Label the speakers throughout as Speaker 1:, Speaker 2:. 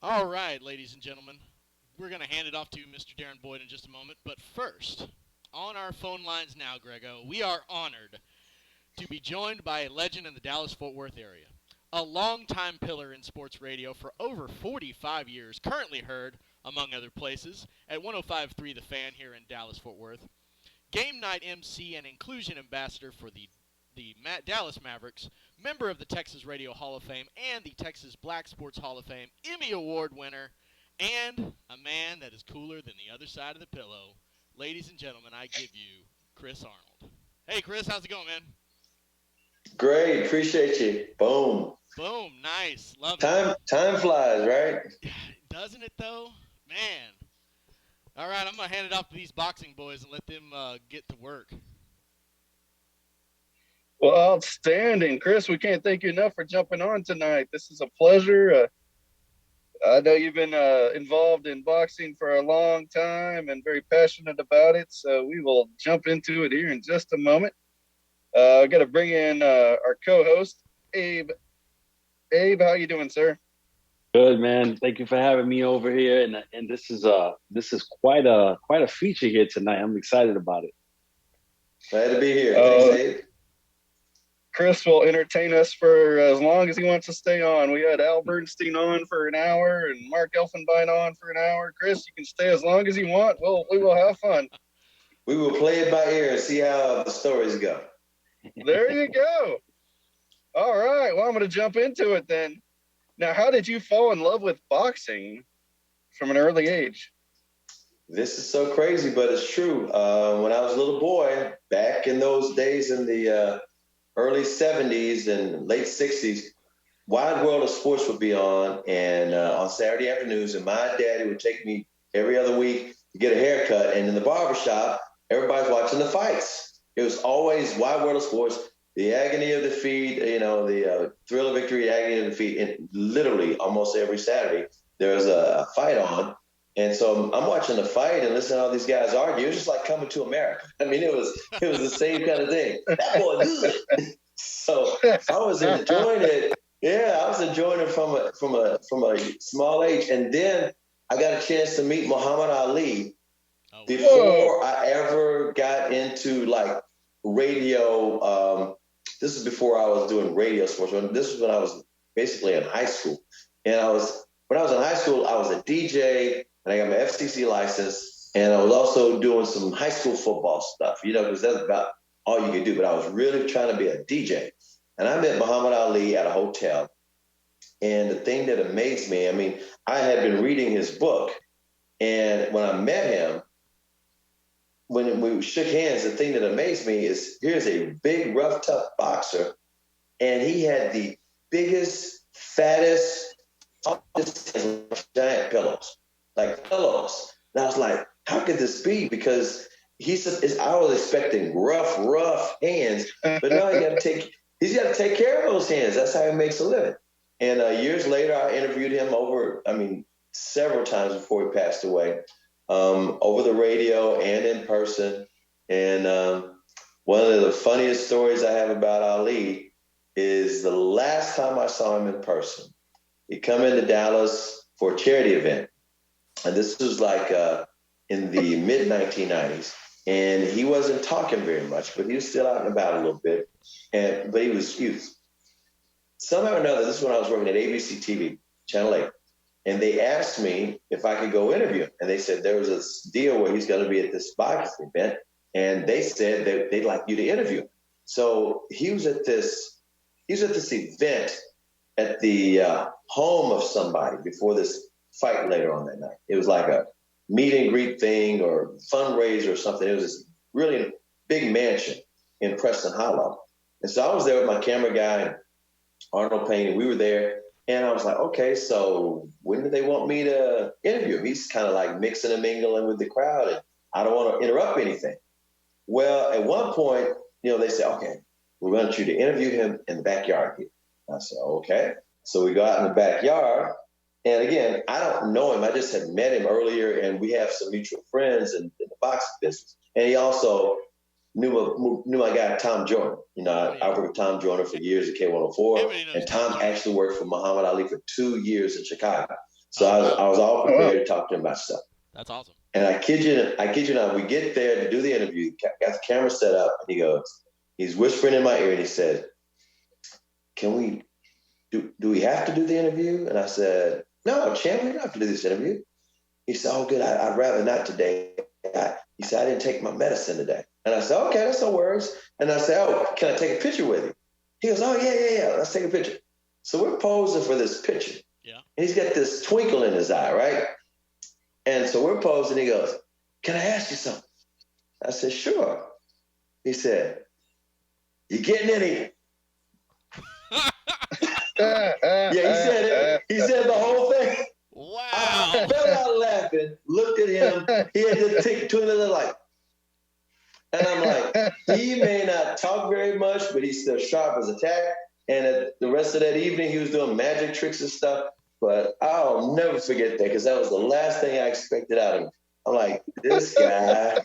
Speaker 1: All right, ladies and gentlemen, we're going to hand it off to Mr. Darren Boyd in just a moment. But first, on our phone lines now, Grego, we are honored to be joined by a legend in the Dallas-Fort Worth area. A longtime pillar in sports radio for over 45 years, currently heard, among other places, at 105.3 The Fan here in Dallas-Fort Worth. Game night MC and inclusion ambassador for the Dallas Mavericks, member of the Texas Radio Hall of Fame and the Texas Black Sports Hall of Fame, Emmy Award winner, and a man that is cooler than the other side of the pillow. Ladies and gentlemen, I give you Chris Arnold. Hey, Chris, how's it going, man?
Speaker 2: Great, appreciate you. Boom.
Speaker 1: Boom, nice, love it.
Speaker 2: Time flies, right?
Speaker 1: Doesn't it though? Man. All right, I'm gonna hand it off to these boxing boys and let them get to work.
Speaker 3: Well, outstanding. Chris, we can't thank you enough for jumping on tonight. This is a pleasure. I know you've been involved in boxing for a long time and very passionate about it, so we will jump into it here in just a moment. I got to bring in our co-host, Abe. Abe, how you doing, sir?
Speaker 4: Good, man. Thank you for having me over here, and this is quite a feature here tonight. I'm excited about it.
Speaker 2: Glad to be here. Thanks, Abe.
Speaker 3: Chris will entertain us for as long as he wants to stay on. We had Al Bernstein on for an hour and Mark Elfenbein on for an hour. Chris, you can stay as long as you want. We will have fun.
Speaker 2: We will play it by ear and see how the stories go.
Speaker 3: There you go. All right. Well, I'm going to jump into it then. Now, how did you fall in love with boxing from an early age?
Speaker 2: This is so crazy, but it's true. When I was a little boy, back in those days in the early 70s and late 60s, Wide World of Sports would be on, and on Saturday afternoons, and my daddy would take me every other week to get a haircut, and in the barbershop, everybody's watching the fights. It was always Wide World of Sports, the agony of defeat, the thrill of victory, agony of defeat, and literally almost every Saturday, there was a fight on. And so I'm watching the fight and listening to all these guys argue. It was just like Coming to America. I mean, it was the same kind of thing. That boy good. So I was enjoying it. Yeah, I was enjoying it from a small age. And then I got a chance to meet Muhammad Ali before I ever got into like radio. This is before I was doing radio sports. This was when I was basically in high school. And when I was in high school, I was a DJ. And I got my FCC license, and I was also doing some high school football stuff, because that's about all you could do. But I was really trying to be a DJ. And I met Muhammad Ali at a hotel. And the thing that amazed me, I mean, I had been reading his book. And when I met him, when we shook hands, the thing that amazed me is here's a big, rough, tough boxer. And he had the biggest, fattest, giant pillows. Like pillows. And I was like, how could this be? Because I was expecting rough hands, but now he's got to take care of those hands. That's how he makes a living. And years later, I interviewed him several times before he passed away, over the radio and in person. And one of the funniest stories I have about Ali is the last time I saw him in person. He come into Dallas for a charity event. And this was like in the mid-1990s. And he wasn't talking very much, but he was still out and about a little bit. But he was somehow or another, this is when I was working at ABC TV, Channel 8. And they asked me if I could go interview him. And they said there was this deal where he's going to be at this boxing event. And they said that they'd like you to interview him. So he was at this event at the home of somebody before this fight later on that night. It was like a meet and greet thing or fundraiser or something. It was this really big mansion in Preston Hollow. And so I was there with my camera guy, Arnold Payne, and we were there. And I was like, okay, so when do they want me to interview him? He's kind of like mixing and mingling with the crowd, and I don't want to interrupt anything. Well, at one point, they said, okay, we want you to interview him in the backyard here. I said, okay. So we go out in the backyard. And again, I don't know him. I just had met him earlier, and we have some mutual friends in the boxing business. And he also knew my guy, Tom Joyner. I worked with Tom Joyner for years at K104. And Tom actually worked for Muhammad Ali for 2 years in Chicago. So I was all prepared to talk to him about stuff.
Speaker 1: That's awesome.
Speaker 2: And I kid you not, we get there to do the interview, got the camera set up, and he's whispering in my ear, and he said, do we have to do the interview? And I said, no, champ, we don't have to do this interview. He said, oh, good, I'd rather not today. He said, I didn't take my medicine today. And I said, okay, that's no worries. And I said, oh, can I take a picture with you? He goes, oh, yeah, let's take a picture. So we're posing for this picture.
Speaker 1: Yeah.
Speaker 2: And he's got this twinkle in his eye, right? And so we're posing. He goes, can I ask you something? I said, sure. He said, you getting any? Yeah, he said it. He said the whole thing.
Speaker 1: Wow.
Speaker 2: I fell out laughing, looked at him. He had this tick between his like. And I'm like, he may not talk very much, but he's still sharp as a tack. And the rest of that evening, he was doing magic tricks and stuff. But I'll never forget that because that was the last thing I expected out of him. I'm like, this guy.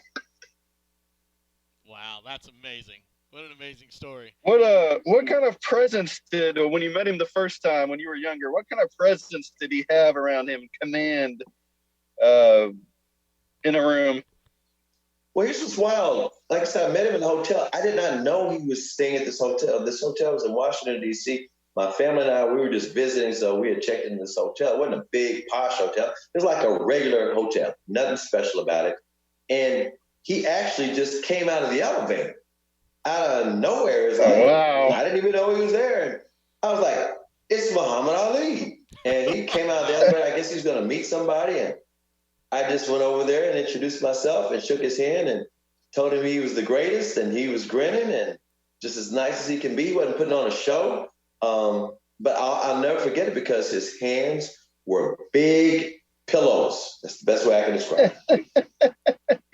Speaker 1: Wow, that's amazing. What an amazing story.
Speaker 3: What kind of presence did, when you met him the first time when you were younger, what kind of presence did he have around him, command in a room?
Speaker 2: Well, here's what's wild. Like I said, I met him in the hotel. I did not know he was staying at this hotel. This hotel was in Washington, D.C. My family and I, we were just visiting, so we had checked into this hotel. It wasn't a big, posh hotel. It was like a regular hotel, nothing special about it. And he actually just came out of the elevator. Out of nowhere. It's like,
Speaker 3: wow.
Speaker 2: I didn't even know he was there. And I was like, it's Muhammad Ali. And he came out of the elevator. I guess he was going to meet somebody. And I just went over there and introduced myself and shook his hand and told him he was the greatest. And he was grinning and just as nice as he can be. He wasn't putting on a show. But I'll never forget it because his hands were big pillows. That's the best way I can describe it.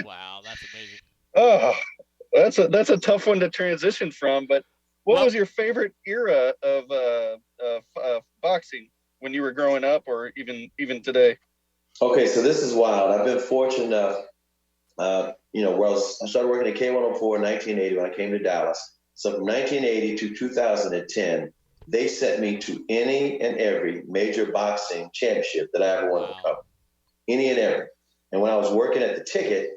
Speaker 1: Wow, that's amazing.
Speaker 3: Oh, that's a tough one to transition from. But what was your favorite era of boxing when you were growing up, or even today?
Speaker 2: Okay, so this is wild. I've been fortunate enough. I started working at K104 in 1980 when I came to Dallas. So from 1980 to 2010, they sent me to any and every major boxing championship that I ever wanted to cover. Any and every. And when I was working at the ticket,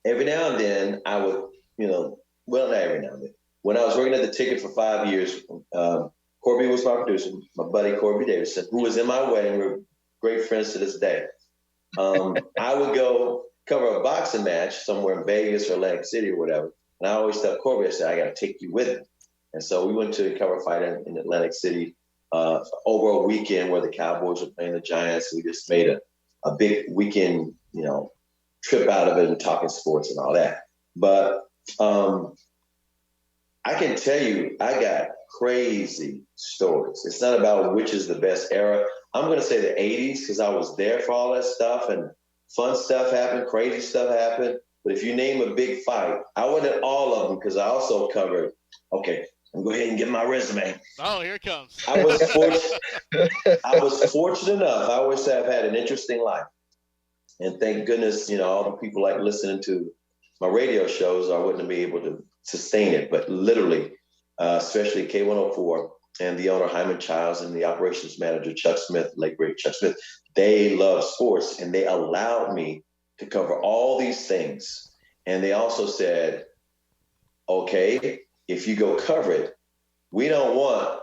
Speaker 2: every now and then I would, not every now and then. When I was working at the ticket for 5 years, Corby was my producer, my buddy Corby Davidson, who was in my wedding. We're great friends to this day. I would go cover a boxing match somewhere in Vegas or Atlantic City or whatever. And I always tell Corby, I said, I got to take you with me. And so we went to cover a fight in Atlantic City over a weekend where the Cowboys were playing the Giants. We just made a big weekend, trip out of it and talking sports and all that. But I can tell you, I got crazy stories. It's not about which is the best era. I'm going to say the 80s because I was there for all that stuff and fun stuff happened, crazy stuff happened. But if you name a big fight, I went at all of them because I also covered, okay, I'm going to go ahead and get my resume.
Speaker 1: Oh, here it comes.
Speaker 2: I was fortunate enough. I always say I've had an interesting life. And thank goodness, all the people like listening to my radio shows, I wouldn't be able to sustain it. But literally, especially K104 and the owner, Hyman Childs, and the operations manager, Chuck Smith, late great Chuck Smith, they love sports and they allowed me to cover all these things. And they also said, okay, if you go cover it, we don't want,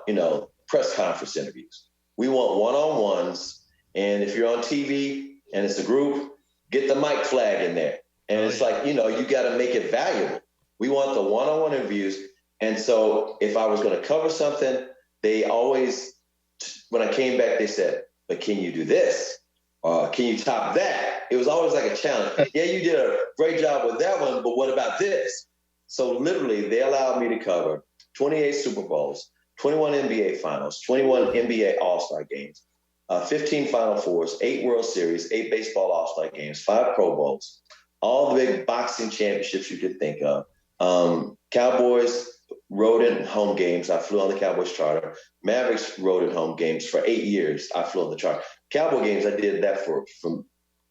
Speaker 2: press conference interviews. We want one-on-ones. And if you're on TV and it's a group, get the mic flag in there. And it's like, you got to make it valuable. We want the one-on-one interviews. And so if I was going to cover something, they always, when I came back, they said, but can you do this? Can you top that? It was always like a challenge. Yeah, you did a great job with that one, but what about this? So literally, they allowed me to cover 28 Super Bowls, 21 NBA Finals, 21 NBA All-Star games, 15 Final Fours, 8 World Series, 8 Baseball All-Star games, 5 Pro Bowls, all the big boxing championships you could think of. Cowboys rode in home games. I flew on the Cowboys charter. Mavericks rode in home games for 8 years. I flew on the charter. Cowboy games, I did that from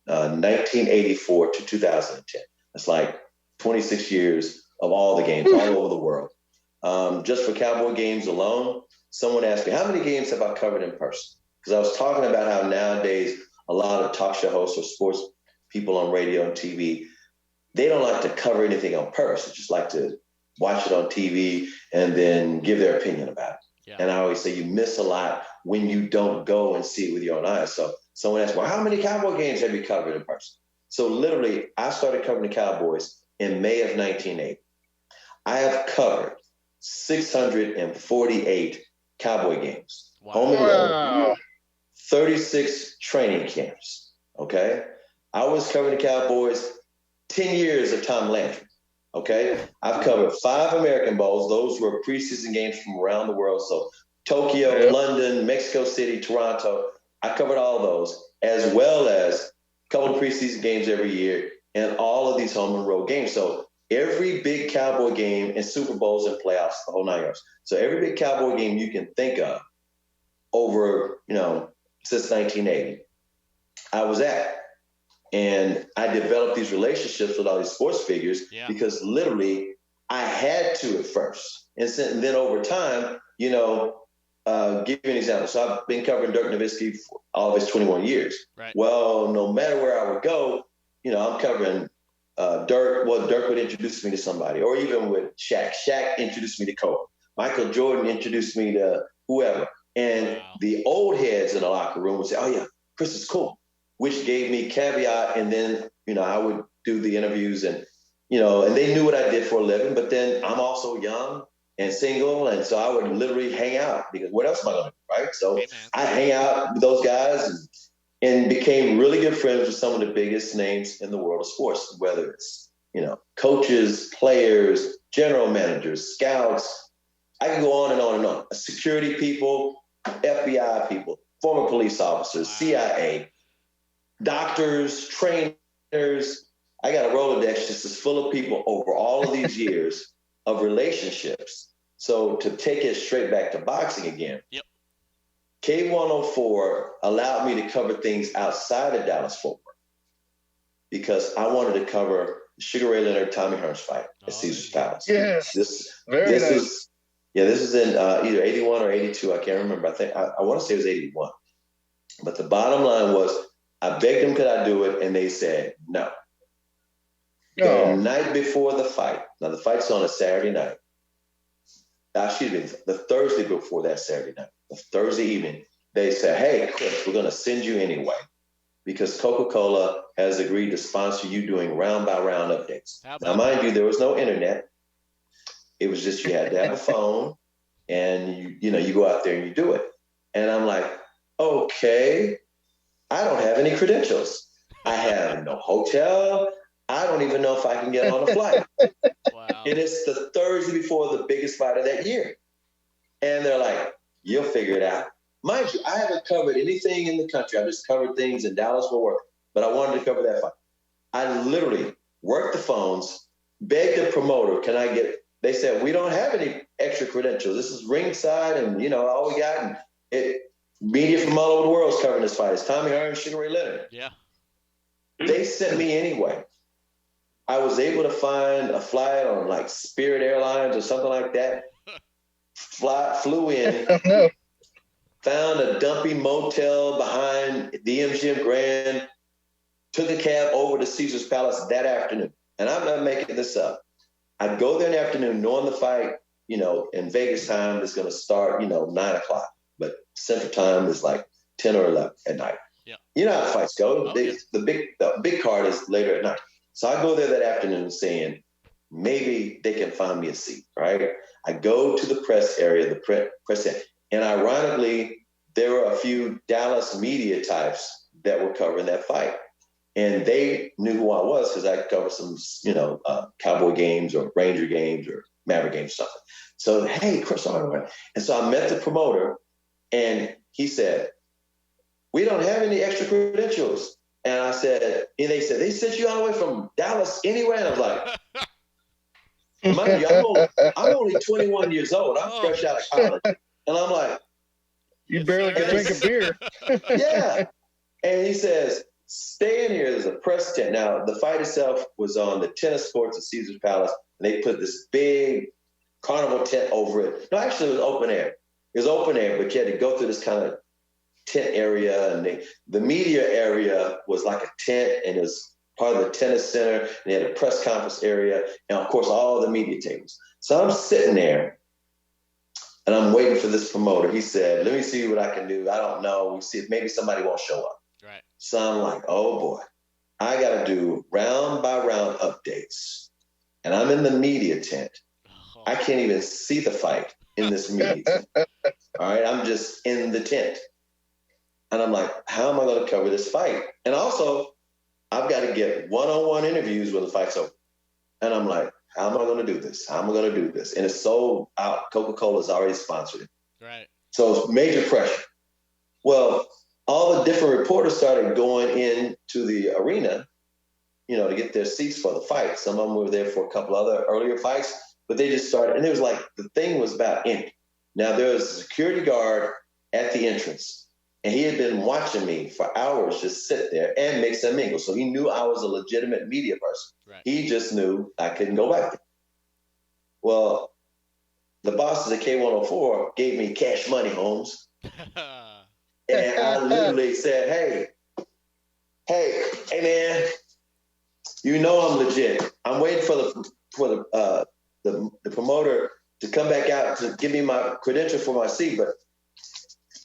Speaker 2: 1984 to 2010. It's like 26 years of all the games all over the world. Just for Cowboy games alone, someone asked me, how many games have I covered in person? because I was talking about how nowadays a lot of talk show hosts or sports people on radio and TV, they don't like to cover anything on purpose. They just like to watch it on TV and then give their opinion about it. Yeah. And I always say you miss a lot when you don't go and see it with your own eyes. So someone asked, well, how many Cowboy games have you covered in person? So literally, I started covering the Cowboys in May of 1980. I have covered 648 Cowboy games. Wow. Home and road, 36 training camps, okay? I was covering the Cowboys 10 years of Tom Landry, okay? I've covered 5 American Bowls. Those were preseason games from around the world. So Tokyo, London, Mexico City, Toronto. I covered all those, as well as a couple of preseason games every year and all of these home and road games. So every big Cowboy game and Super Bowls and playoffs, the whole 9 yards. So every big Cowboy game you can think of over, since 1980, I was at. And I developed these relationships with all these sports figures because literally I had to at first. And then over time, give you an example. So I've been covering Dirk Nowitzki for all of his 21 years. Right. Well, no matter where I would go, I'm covering Dirk. Well, Dirk would introduce me to somebody, or even with Shaq. Shaq introduced me to Kobe. Michael Jordan introduced me to whoever. And the old heads in the locker room would say, oh, yeah, Chris is cool, which gave me caveat. And then, I would do the interviews and they knew what I did for a living. But then I'm also young and single. And so I would literally hang out because what else am I going to do, right? So I hang out with those guys and became really good friends with some of the biggest names in the world of sports, whether it's, coaches, players, general managers, scouts. I can go on and on and on. Security people, FBI people, former police officers, CIA, doctors, trainers. I got a Rolodex just as full of people over all of these years of relationships. So to take it straight back to boxing again, K104 allowed me to cover things outside of Dallas-Fort Worth because I wanted to cover the Sugar Ray Leonard Tommy Hearns fight at Caesar's Palace. Yes, this is in either 81 or 82. I can't remember. I want to say it was 81. But the bottom line was, I begged them, could I do it? And they said no. The night before the fight, now the fight's on a Saturday night. Excuse me, the Thursday before that Saturday night, the Thursday evening, they said, hey, Chris, we're going to send you anyway because Coca-Cola has agreed to sponsor you doing round-by-round updates. Now, mind you, there was no internet. It was just you had to have a phone and, you go out there and you do it. And I'm like, okay, I don't have any credentials. I have no hotel. I don't even know if I can get on a flight. Wow. And it's the Thursday before the biggest fight of that year. And they're like, you'll figure it out. Mind you, I haven't covered anything in the country. I just covered things in Dallas-Fort Worth, but I wanted to cover that fight. I literally worked the phones, begged the promoter, they said, we don't have any extra credentials. This is ringside and, all we got. And media from all over the world is covering this fight. It's Tommy Hearns, Sugar Ray Leonard. Yeah. They sent me anyway. I was able to find a flight on like Spirit Airlines or something like that. Flew in, found a dumpy motel behind the MGM Grand, took a cab over to Caesar's Palace that afternoon. And I'm not making this up. I'd go there in the afternoon knowing the fight, in Vegas time is going to start, 9 o'clock. But Central Time is like 10 or 11 at night. Yeah. You know how the fights go. The big card is later at night. So I go there that afternoon saying, maybe they can find me a seat, right? I go to the press area, and ironically, there were a few Dallas media types that were covering that fight. And they knew who I was because I covered some, Cowboy games or Ranger games or Maverick games or something. So, hey, Chris Arnold. And so I met the promoter, and he said, we don't have any extra credentials. And I said, and they said, they sent you all the way from Dallas anyway? And I was like, mind you, I'm only 21 years old. I'm fresh out of college. And I'm like,
Speaker 3: you barely can drink a beer.
Speaker 2: Yeah. And he says, stay in here. There's a press tent. Now, the fight itself was on the tennis courts at Caesar's Palace. And they put this big carnival tent over it. No, actually, it was open air. It was open air, but you had to go through this kind of tent area, and the media area was like a tent, and it was part of the tennis center, and they had a press conference area, and of course all the media tables. So I'm sitting there, and I'm waiting for this promoter. He said, "Let me see what I can do. I don't know. We'll see if maybe somebody won't show up."
Speaker 1: Right.
Speaker 2: So I'm like, "Oh boy, I got to do round by round updates," and I'm in the media tent.
Speaker 1: Oh.
Speaker 2: I can't even see the fight in this media tent. All right, I'm just in the tent. And I'm like, how am I going to cover this fight? And also, I've got to get one-on-one interviews when the fight's over. And I'm like, how am I going to do this? How am I going to do this? And it's sold out. Coca-Cola's already sponsored it.
Speaker 1: Right.
Speaker 2: So it's major pressure. Well, all the different reporters started going into the arena, to get their seats for the fight. Some of them were there for a couple other earlier fights, but they just started. And it was like the thing was about empty. Now, there was a security guard at the entrance. And he had been watching me for hours just sit there and mix and mingle. So he knew I was a legitimate media person.
Speaker 1: Right.
Speaker 2: He just knew I couldn't go back there. Well, the bosses at K104 gave me cash money, Holmes. And I literally said, hey, man, I'm legit. I'm waiting for the promoter to come back out to give me my credential for my seat, but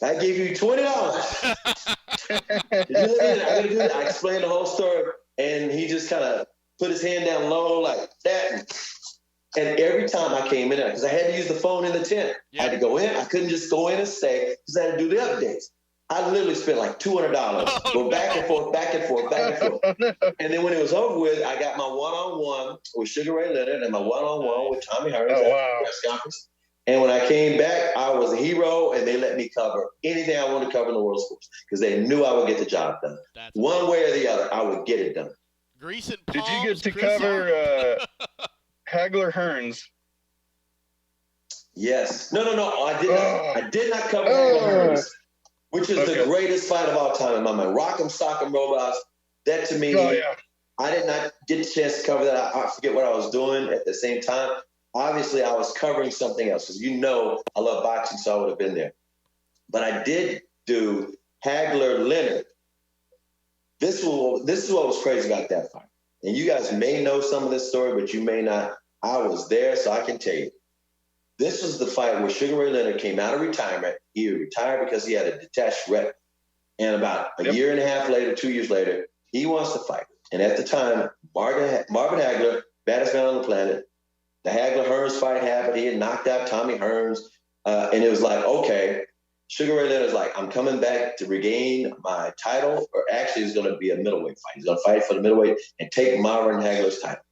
Speaker 2: I gave you $20. I explained the whole story, and he just kind of put his hand down low like that. And every time I came in there, because I had to use the phone in the tent, I had to go in. I couldn't just go in and stay because I had to do the updates. I literally spent like $200, go back and forth. And then when it was over with, I got my one-on-one with Sugar Ray Leonard and my one-on-one with Tommy Hearns at the press conference. And when I came back, I was a hero, and they let me cover anything I wanted to cover in the world of sports because they knew I would get the job done. One way or the other, I would get it done.
Speaker 1: Grease and
Speaker 3: palms, did you get to
Speaker 1: Chris
Speaker 3: cover Hagler Hearns?
Speaker 2: Yes. No, I did not. I did not cover Hagler Hearns, which is the greatest fight of all time in my mind. Rock'em Sock'em Robots. That to me, I did not get the chance to cover that. I forget what I was doing at the same time. Obviously, I was covering something else because I love boxing, so I would have been there. But I did do Hagler Leonard. This is what was crazy about that fight. And you guys may know some of this story, but you may not. I was there, so I can tell you. This was the fight where Sugar Ray Leonard came out of retirement. He retired because he had a detached retina. And about a year and a half later, 2 years later, he wants to fight. And at the time, Marvin Hagler, baddest man on the planet, the Hagler-Hearns fight happened. He had knocked out Tommy Hearns. And it was like, okay, Sugar Ray Leonard's like, I'm coming back to regain my title. Or actually, it's going to be a middleweight fight. He's going to fight for the middleweight and take Marvin Hagler's title.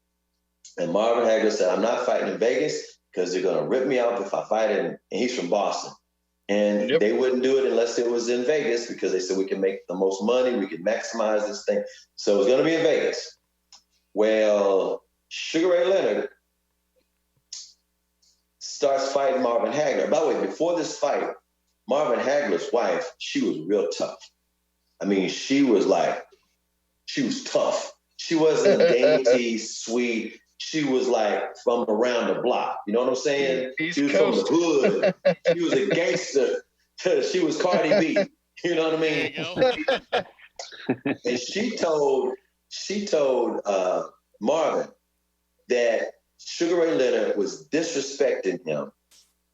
Speaker 2: And Marvin Hagler said, I'm not fighting in Vegas because they're going to rip me off if I fight in. And he's from Boston. And they wouldn't do it unless it was in Vegas because they said we can make the most money. We can maximize this thing. So it was going to be in Vegas. Well, Sugar Ray Leonard starts fighting Marvin Hagler. By the way, before this fight, Marvin Hagler's wife, she was real tough. I mean, she was tough. She wasn't dainty, sweet. She was like from around the block. You know what I'm saying? She was from the hood. She was a gangster. She was Cardi B. You know what I mean?
Speaker 1: There you go.
Speaker 2: And she told Marvin that Sugar Ray Leonard was disrespecting him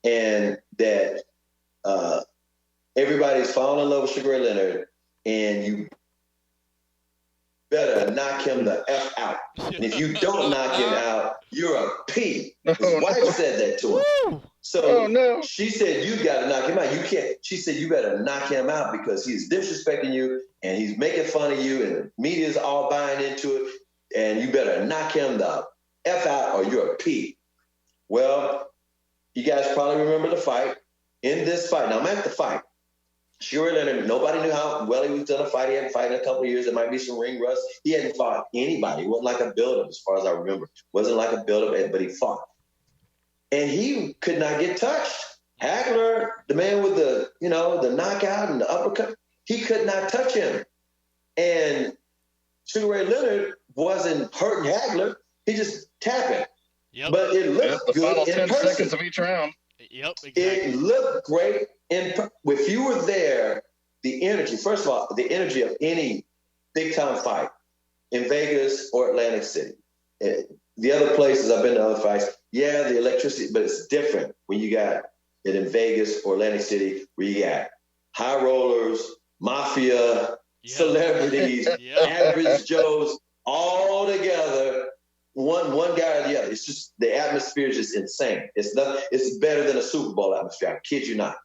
Speaker 2: and that everybody's falling in love with Sugar Ray Leonard and you better knock him the F out. And if you don't knock him out, you're a P. His wife said that to him. So she said, you got to knock him out. You can't. She said, you better knock him out because he's disrespecting you and he's making fun of you and the media's all buying into it. And you better knock him the F out or you're a P. Well, you guys probably remember the fight. In this fight, now I'm at the fight. Sugar Ray Leonard, nobody knew how well he was going to fight. He hadn't fought in a couple of years. There might be some ring rust. He hadn't fought anybody. It wasn't like a build-up as far as I remember. It wasn't like a build-up, but he fought. And he could not get touched. Hagler, the man with the knockout and the uppercut, he could not touch him. And Sugar Ray Leonard wasn't hurting Hagler. He just tapping.
Speaker 1: Yep.
Speaker 2: But it looked good
Speaker 3: final
Speaker 2: in
Speaker 3: 10
Speaker 2: person.
Speaker 3: seconds of each round.
Speaker 1: Yep, exactly.
Speaker 2: It looked great. If you were there, the energy. First of all, the energy of any big time fight in Vegas or Atlantic City. The other places I've been to other fights, yeah, the electricity, but it's different when you got it in Vegas or Atlantic City, where you got high rollers, mafia, celebrities, average Joes, all together, one guy or the other. It's just the atmosphere is just insane. It's better than a Super Bowl atmosphere. I kid you not.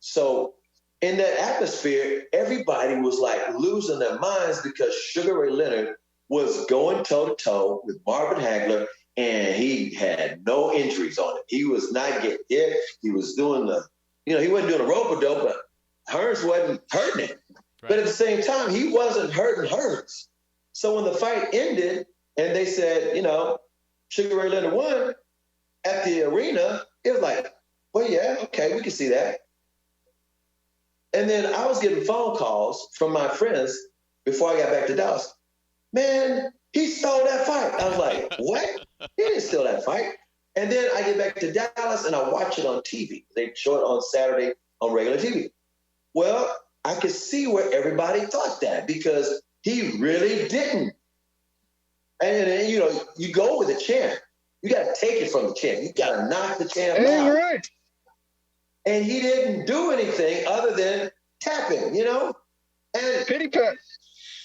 Speaker 2: So in that atmosphere, everybody was like losing their minds because Sugar Ray Leonard was going toe to toe with Marvin Hagler, and he had no injuries on him. He was not getting hit. He was doing he wasn't doing a rope-a-dope, but Hearns wasn't hurting him. Right. But at the same time, he wasn't hurting Hearns. So when the fight ended and they said, Sugar Ray Leonard won at the arena, it was like, well, yeah, okay, we can see that. And then I was getting phone calls from my friends before I got back to Dallas. Man, he stole that fight. I was like, what? He didn't steal that fight. And then I get back to Dallas and I watch it on TV. They show it on Saturday on regular TV. Well, I could see where everybody thought that because he really didn't. And you go with the champ. You got to take it from the champ. You got to knock the champ out.
Speaker 3: Right.
Speaker 2: And he didn't do anything other than tapping, And
Speaker 3: pity pat.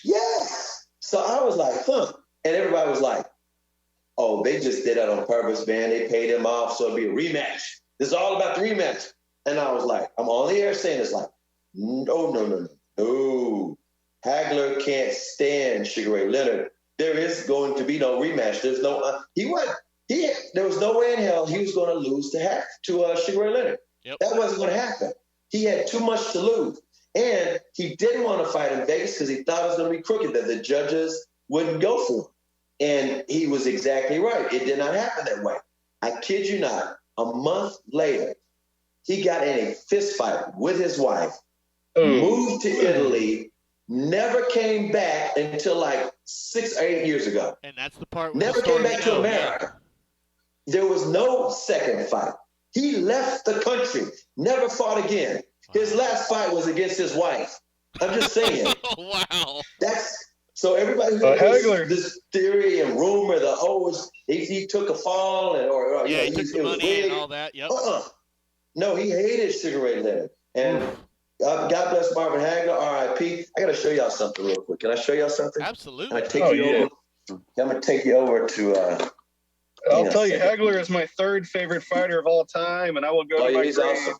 Speaker 2: Yes. So I was like, huh. And everybody was like, oh, they just did that on purpose, man. They paid him off, so it'll be a rematch. This is all about the rematch. And I was like, I'm on the air saying this, like, no. Hagler can't stand Sugar Ray Leonard. There is going to be no rematch. There's no, there was no way in hell he was going to lose to Sugar Ray Leonard. Yep. That wasn't going to happen. He had too much to lose. And he didn't want to fight in Vegas because he thought it was going to be crooked, that the judges wouldn't go for him. And he was exactly right. It did not happen that way. I kid you not. A month later, he got in a fist fight with his wife, moved to Italy, never came back until like 6 or 8 years ago.
Speaker 1: And that's the part.
Speaker 2: Never came back to America. There was no second fight. He left the country, never fought again. His last fight was against his wife. I'm just saying.
Speaker 1: Wow.
Speaker 2: So everybody who has this theory and rumor that he took a fall
Speaker 1: he took the money and all that. Yep.
Speaker 2: No, he hated Sugar Ray Leonard. And God bless Marvin Hagler, R.I.P. I got to show y'all something real quick. Can I show y'all something?
Speaker 1: Absolutely.
Speaker 2: I'm going to take you over to.
Speaker 3: I'll tell you, Hagler is my third favorite fighter of all time, and I will go to my grave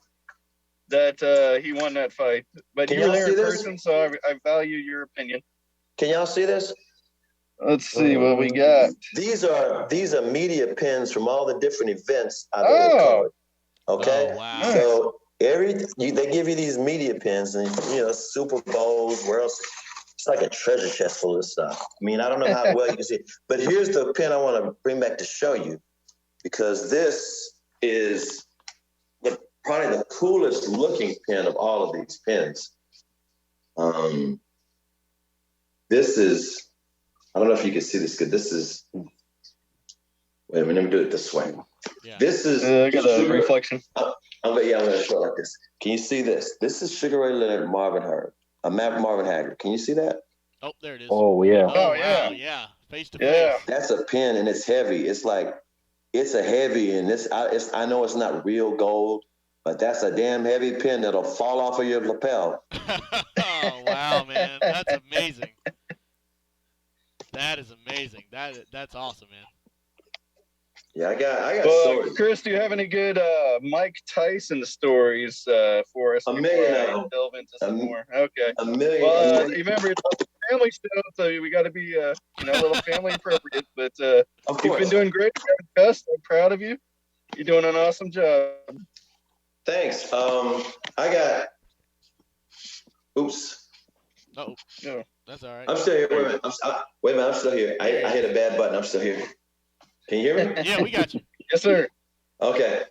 Speaker 3: that he won that fight. But you were there in person, so I value your opinion.
Speaker 2: Can y'all see this?
Speaker 3: Let's see what we got.
Speaker 2: These are media pins from all the different events I've ever covered. Okay?
Speaker 1: Oh, wow.
Speaker 2: So they give you these media pins, and Super Bowls, where else? It's like a treasure chest full of stuff. I mean, I don't know how well you can see it, but here's the pin I want to bring back to show you, because this is probably the coolest looking pin of all of these pins. This is, I don't know if you can see this good. This is, wait a minute, let me do it this way.
Speaker 1: Yeah.
Speaker 2: This is
Speaker 3: I got a reflection.
Speaker 2: I'm going to show it like this. Can you see this? This is Sugar Ray Leonard, Marvin Hagler. Can you see that?
Speaker 1: Oh, there it is.
Speaker 4: Oh, yeah.
Speaker 1: Oh, wow. Yeah. Face to face.
Speaker 2: That's a pin, and it's heavy. It's like, it's a heavy, and I know it's not real gold, but that's a damn heavy pin that'll fall off of your lapel.
Speaker 1: Oh, wow, man. That's amazing. That is amazing. That's awesome, man.
Speaker 2: Yeah, I got stories.
Speaker 3: Chris, do you have any good Mike Tyson stories for us?
Speaker 2: A million of them.
Speaker 3: Delve into some more. Okay.
Speaker 2: A million.
Speaker 3: Well, remember, it's a family show, so we got to be a little family appropriate. But you've been doing great, Gus. I'm proud of you. You're doing an awesome job.
Speaker 2: Thanks. I got. Oops.
Speaker 1: Oh,
Speaker 3: no,
Speaker 1: that's all right.
Speaker 2: I'm still here. Wait a minute. I'm still here. I hit a bad button. I'm still here. Can you hear me?
Speaker 1: Yeah, we got you.
Speaker 3: Yes, sir.
Speaker 2: Okay.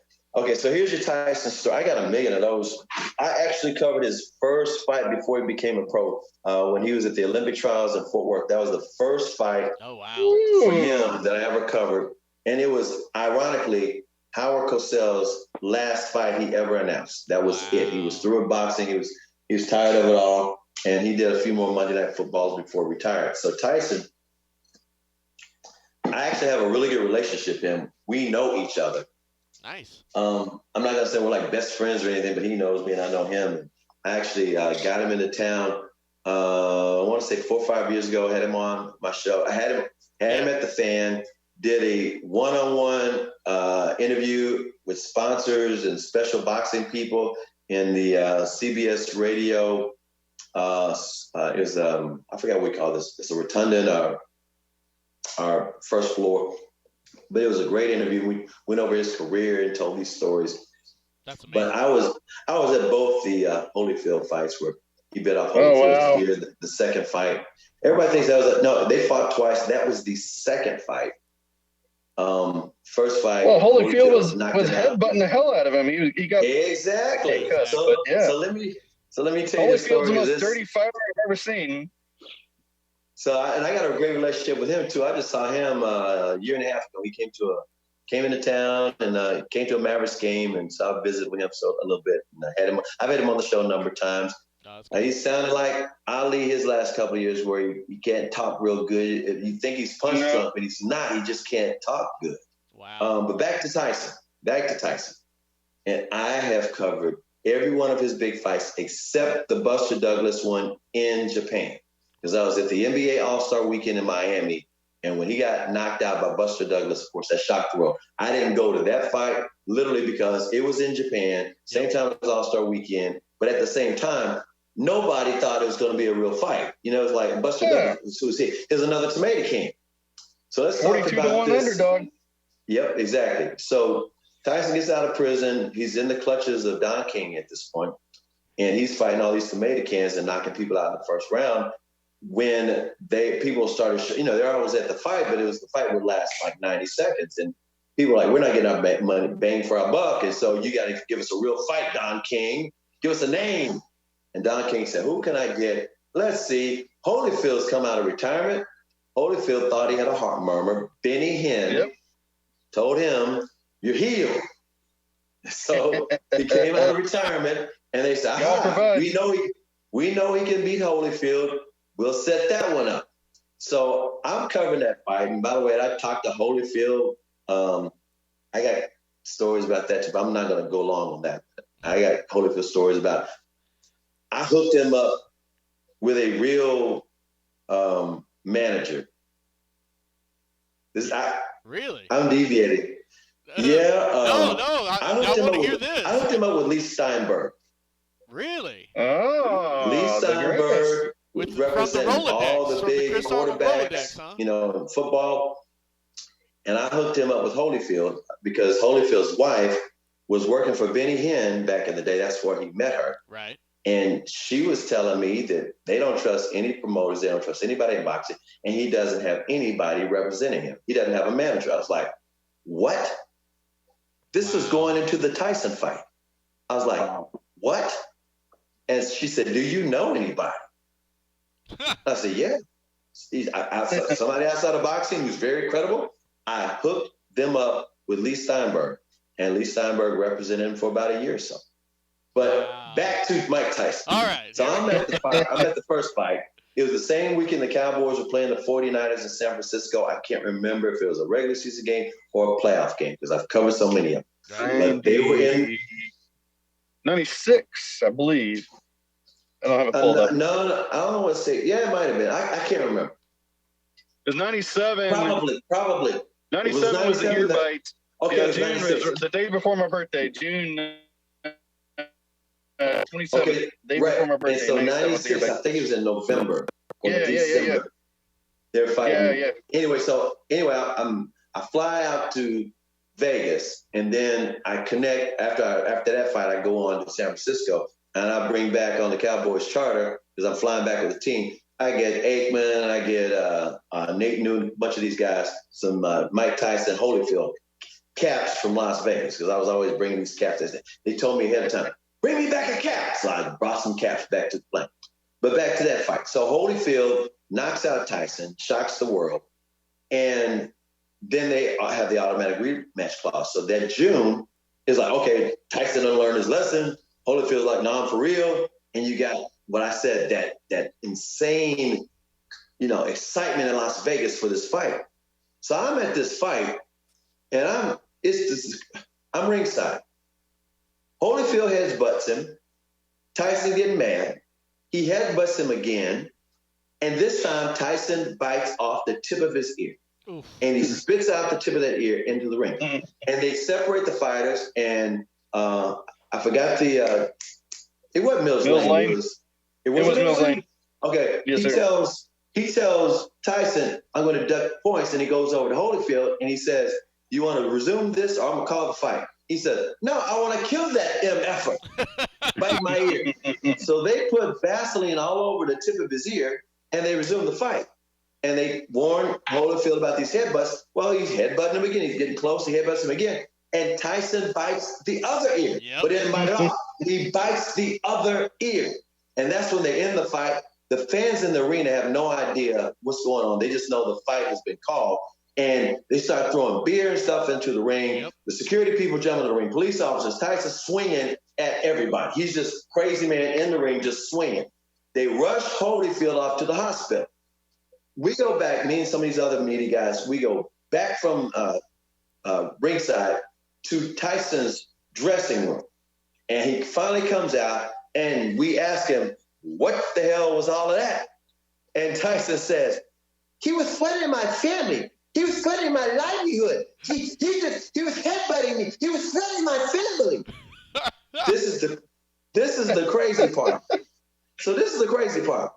Speaker 2: So here's your Tyson story. I got a million of those. I actually covered his first fight before he became a pro. When he was at the Olympic trials in Fort Worth. That was the first fight for him that I ever covered. And it was, ironically, Howard Cosell's last fight he ever announced. That was it. He was through in boxing. He was tired of it all, and he did a few more Monday Night Footballs before he retired. So Tyson, I actually have a really good relationship with him. We know each other.
Speaker 1: Nice.
Speaker 2: I'm not going to say we're like best friends or anything, but he knows me and I know him. I actually got him into town, I want to say 4 or 5 years ago. I had him on my show. I had him at the Fan, did a one-on-one interview with sponsors and special boxing people in the CBS radio. It was, I forgot what we call this. It's a rotunda in our first floor. But it was a great interview. We went over his career and told these stories.
Speaker 1: That's amazing.
Speaker 2: But I was at both the Holyfield fights where he bit off Holyfield's ear, the second fight. Everybody thinks that was no, they fought twice. That was the second fight. First fight.
Speaker 3: Well, Holyfield was headbutting the hell out of him. He got
Speaker 2: exactly. So let me tell you this story.
Speaker 3: Holyfield's the most dirty fighter I've ever seen.
Speaker 2: So I got a great relationship with him too. I just saw him a year and a half ago. He came into town and came to a Mavericks game, and so I visited with him a little bit. And I've had him on the show a number of times. He sounded like Ali his last couple of years, where he can't talk real good. You think he's punch drunk, but he's not. He just can't talk good.
Speaker 1: Wow.
Speaker 2: But back to Tyson. And I have covered every one of his big fights except the Buster Douglas one in Japan. Because I was at the NBA All-Star Weekend in Miami, and when he got knocked out by Buster Douglas, of course, that shocked the world. I didn't go to that fight literally because it was in Japan, same time as All-Star Weekend, but at the same time, nobody thought it was going to be a real fight. You know, it was like Buster Douglas, who's he? Here's another Tomato King. So let's talk about
Speaker 3: 42-1
Speaker 2: this.
Speaker 3: underdog.
Speaker 2: Yep, exactly. So Tyson gets out of prison. He's in the clutches of Don King at this point, and he's fighting all these tomato cans and knocking people out in the first round. When people started, they're always at the fight, but the fight would last like 90 seconds. And people were like, we're not getting our money bang for our buck. And so you got to give us a real fight, Don King. Give us a name. And Don King said, who can I get? Let's see. Holyfield's come out of retirement. Holyfield thought he had a heart murmur. Benny Hinn told him, you're healed. So he came out of retirement, and they said, we know he can beat Holyfield. We'll set that one up. So I'm covering that fight. And by the way, I talked to Holyfield. I got stories about that too, but I'm not going to go long on that. I got Holyfield stories about I hooked him up with a real manager.
Speaker 1: Really?
Speaker 2: I'm deviating.
Speaker 1: I want to hear this.
Speaker 2: I hooked him up with Lee Steinberg.
Speaker 1: Really?
Speaker 3: Oh,
Speaker 2: Lee Steinberg representing all the big
Speaker 1: Chris
Speaker 2: quarterbacks,
Speaker 1: huh?
Speaker 2: In football. And I hooked him up with Holyfield because Holyfield's wife was working for Benny Hinn back in the day. That's where he met her.
Speaker 1: Right.
Speaker 2: And she was telling me that they don't trust any promoters. They don't trust anybody in boxing. And he doesn't have anybody representing him. He doesn't have a manager. I was like, what? This was going into the Tyson fight. I was like, what? And she said, do you know anybody? I said, yeah. Somebody outside of boxing who's very credible. I hooked them up with Lee Steinberg, and Lee Steinberg represented him for about a year or so. But back to Mike Tyson.
Speaker 1: All right.
Speaker 2: So I'm at the first fight. It was the same weekend the Cowboys were playing the 49ers in San Francisco. I can't remember if it was a regular season game or a playoff game because I've covered so many of them. But they were in
Speaker 3: 96, I believe. I don't have it pulled up.
Speaker 2: No, I don't know what to say. Yeah, it might have been. I can't remember.
Speaker 3: It was 97.
Speaker 2: Probably.
Speaker 3: 97 was the year bite.
Speaker 2: Okay,
Speaker 3: yeah, June was the day before my birthday. June 27th. Okay, day before my birthday.
Speaker 2: And so 96, I think it was in November.
Speaker 3: Yeah.
Speaker 2: They're fighting.
Speaker 3: Yeah.
Speaker 2: Anyway, I fly out to Vegas, and then I connect after that fight. I go on to San Francisco, and I bring back on the Cowboys charter because I'm flying back with the team. I get Aikman, I get Nate Newton, a bunch of these guys, some Mike Tyson, Holyfield caps from Las Vegas because I was always bringing these caps. They told me ahead of time, bring me back a cap. So I brought some caps back to the plane. But back to that fight. So Holyfield knocks out Tyson, shocks the world, and then they have the automatic rematch clause. So then June is like, okay, Tyson done learned his lesson. Holyfield's like, no, I'm for real. and you got what I said, that insane, excitement in Las Vegas for this fight. So I'm at this fight, and I'm ringside. Holyfield headbutts him. Tyson getting mad. He headbutts him again, and this time Tyson bites off the tip of his ear. Oof. And he spits out the tip of that ear into the ring. And they separate the fighters, and I forgot the it wasn't Mills Lane. It was Mills Lane. Okay. Yes, he tells Tyson, I'm going to duck points, and he goes over to Holyfield and he says, you want to resume this or I'm going to call the fight? He said, no, I want to kill that MFer. Bite my ear. So they put Vaseline all over the tip of his ear, and they resume the fight. And they warn Holyfield about these headbutts. Well, he's headbutting him again. He's getting close. He headbutts him again. And Tyson bites the other ear, but didn't bite it off. He bites the other ear. And that's when they end the fight. The fans in the arena have no idea what's going on. They just know the fight has been called. And they start throwing beer and stuff into the ring. Yep. The security people jump in the ring. Police officers, Tyson swinging at everybody. He's just crazy man in the ring, just swinging. They rush Holyfield off to the hospital. We go back, me and some of these other media guys, we go back from ringside to Tyson's dressing room. And he finally comes out, and we ask him, what the hell was all of that? And Tyson says, he was threatening my family. He was threatening my livelihood. He was headbutting me. He was threatening my family. This is the crazy part. So this is the crazy part.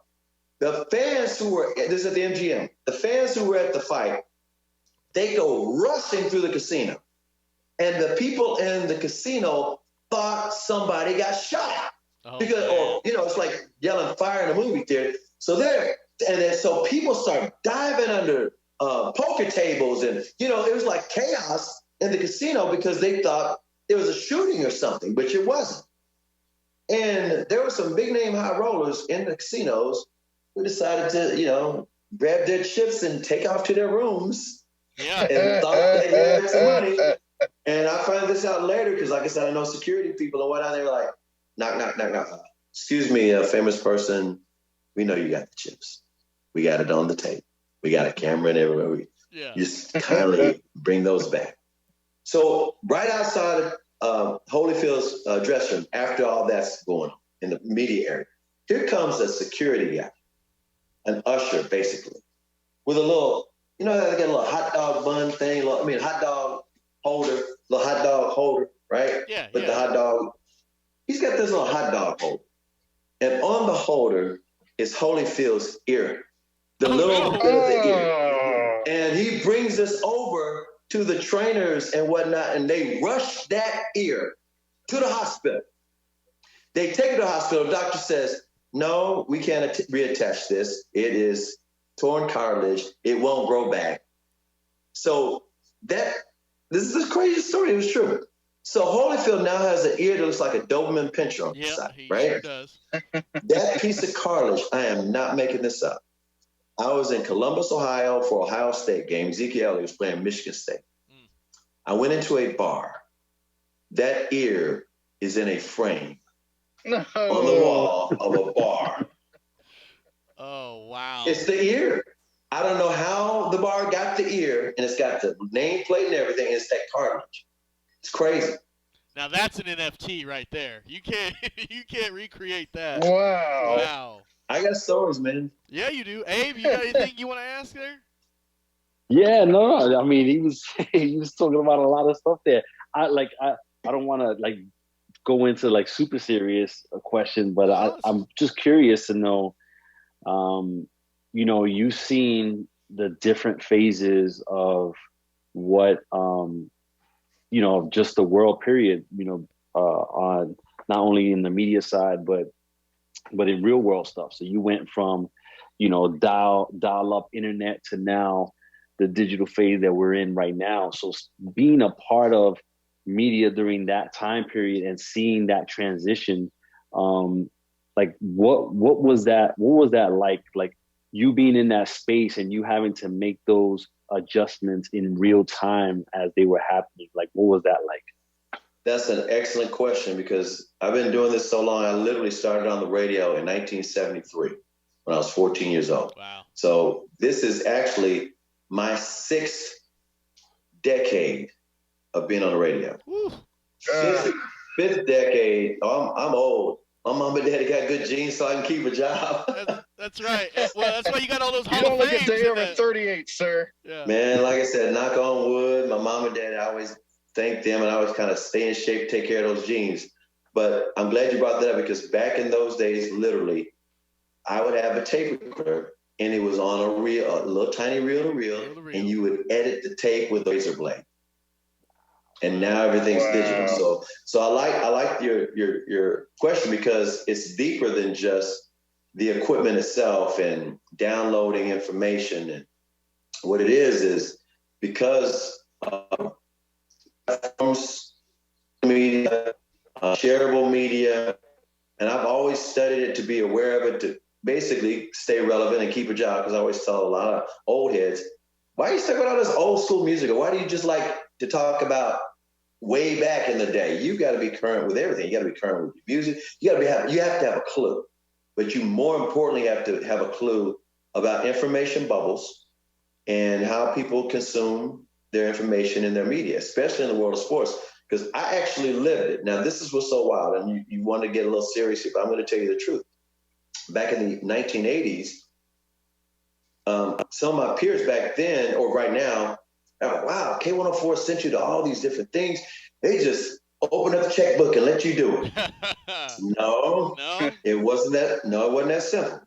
Speaker 2: The fans who were, this is at the MGM, the fans who were at the fight, they go rushing through the casino. And the people in the casino thought somebody got shot. It's like yelling fire in a movie theater. So people start diving under poker tables, and it was like chaos in the casino because they thought it was a shooting or something, which it wasn't. And there were some big name high rollers in the casinos who decided to, grab their chips and take off to their rooms. Yeah. And thought they had some money. And I found this out later because, like I said, I know security people and whatnot. They were like, knock, knock, knock, knock. Excuse me, a famous person. We know you got the chips. We got it on the tape. We got a camera and everywhere. Just kindly bring those back. So right outside of Holyfield's dressing room, after all that's going on in the media area, here comes a security guy, an usher, basically, with a little, they got a little hot dog bun thing, hot dog holder, right? Yeah. With the hot dog. He's got this little hot dog holder. And on the holder is Holyfield's ear. The little bit of the ear. And he brings us over to the trainers and whatnot, and they rush that ear to the hospital. They take it to the hospital. The doctor says, no, we can't reattach this. It is torn cartilage. It won't grow back. So this is a crazy story. It was true. So Holyfield now has an ear that looks like a Doberman Pinscher on the side, right? Sure does. That piece of cartilage, I am not making this up. I was in Columbus, Ohio for Ohio State game. Ezekiel Elliott was playing Michigan State. I went into a bar. That ear is in a frame on the wall of a bar.
Speaker 1: Oh, wow.
Speaker 2: It's the ear. I don't know how the bar got the ear, and it's got the nameplate and everything. It's that cartilage. It's crazy.
Speaker 1: Now that's an NFT right there. You can't recreate that.
Speaker 3: Wow.
Speaker 2: I got stories, man.
Speaker 1: Yeah, you do. Abe, you got anything you want to ask there?
Speaker 4: Yeah, no. I mean, he was talking about a lot of stuff there. I don't want to go into super serious question, but I'm just curious to know. You've seen the different phases of what just the world period. On not only in the media side, but in real world stuff. So you went from dial up internet to now the digital phase that we're in right now. So being a part of media during that time period and seeing that transition, what was that like? Like you being in that space and you having to make those adjustments in real time as they were happening. Like, what was that like?
Speaker 2: That's an excellent question because I've been doing this so long. I literally started on the radio in 1973 when I was 14 years old.
Speaker 1: Wow.
Speaker 2: So this is actually my 6th decade of being on the radio. Fifth decade. I'm old. My mom and daddy got good genes, so I can keep a job.
Speaker 1: That's right. Well, that's why you got all those
Speaker 3: You
Speaker 1: Hall
Speaker 3: don't
Speaker 1: of
Speaker 3: look a
Speaker 1: Fames
Speaker 3: day
Speaker 1: in
Speaker 3: over
Speaker 1: that.
Speaker 3: 38, sir.
Speaker 1: Yeah.
Speaker 2: Man, like I said, knock on wood. My mom and dad, I always thank them, and I always kind of stay in shape, take care of those genes. But I'm glad you brought that up because back in those days, literally, I would have a tape recorder, and it was on a little tiny reel-to-reel, and you would edit the tape with a razor blade. And now everything's digital. So I like your question because it's deeper than just the equipment itself and downloading information. And what it is because of media, shareable media, and I've always studied it to be aware of it to basically stay relevant and keep a job. Because I always tell a lot of old heads, why are you stuck with all this old school music? Or why do you just like to talk about way back in the day? You got to be current with everything. You got to be current with your music. You have to have a clue, but you more importantly have to have a clue about information bubbles and how people consume their information in their media, especially in the world of sports. Because I actually lived it. Now, this is what's so wild, and you want to get a little serious here, but I'm going to tell you the truth. Back in the 1980s, some of my peers back then, or right now, oh, wow, K104 sent you to all these different things. They just open up the checkbook and let you do it. No, it wasn't that. No, it wasn't that simple.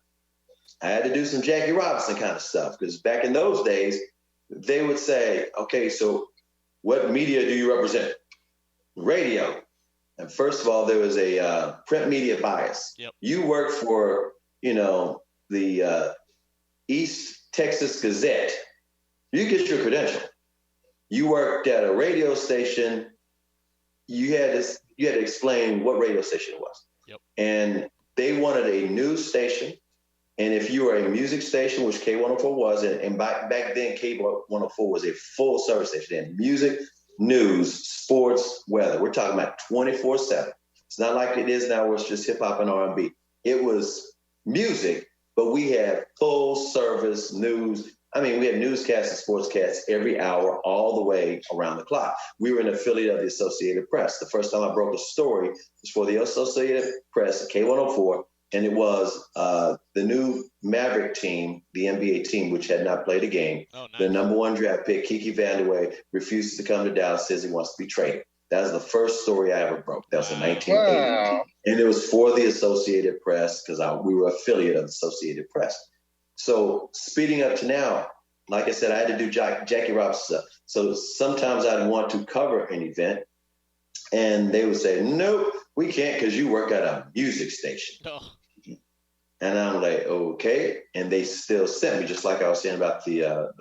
Speaker 2: I had to do some Jackie Robinson kind of stuff because back in those days, they would say, okay, so what media do you represent? Radio. And first of all, there was a print media bias.
Speaker 1: Yep.
Speaker 2: You work for, the East Texas Gazette. You get your credential. You worked at a radio station. You had to explain what radio station it was.
Speaker 1: Yep. And
Speaker 2: they wanted a news station. And if you were a music station, which K104 was, and back then K104 was a full service station. They had music, news, sports, weather. We're talking about 24/7. It's not like it is now where it's just hip hop and R&B. It was music, but we had full service news. I mean, we had newscasts and sportscasts every hour, all the way around the clock. We were an affiliate of the Associated Press. The first time I broke a story was for the Associated Press, K104, and it was the new Maverick team, the NBA team, which had not played a game.
Speaker 1: Oh, nice.
Speaker 2: The number 1 draft pick, Kiki Vandeweghe, refuses to come to Dallas, says he wants to be traded. That was the first story I ever broke. That was in 1980.
Speaker 3: Wow.
Speaker 2: And it was for the Associated Press because we were affiliate of the Associated Press. So speeding up to now, like I said, I had to do Jackie Robinson stuff. So sometimes I'd want to cover an event, and they would say, nope, we can't because you work at a music station.
Speaker 1: Oh.
Speaker 2: And I'm like, okay. And they still sent me, just like I was saying about the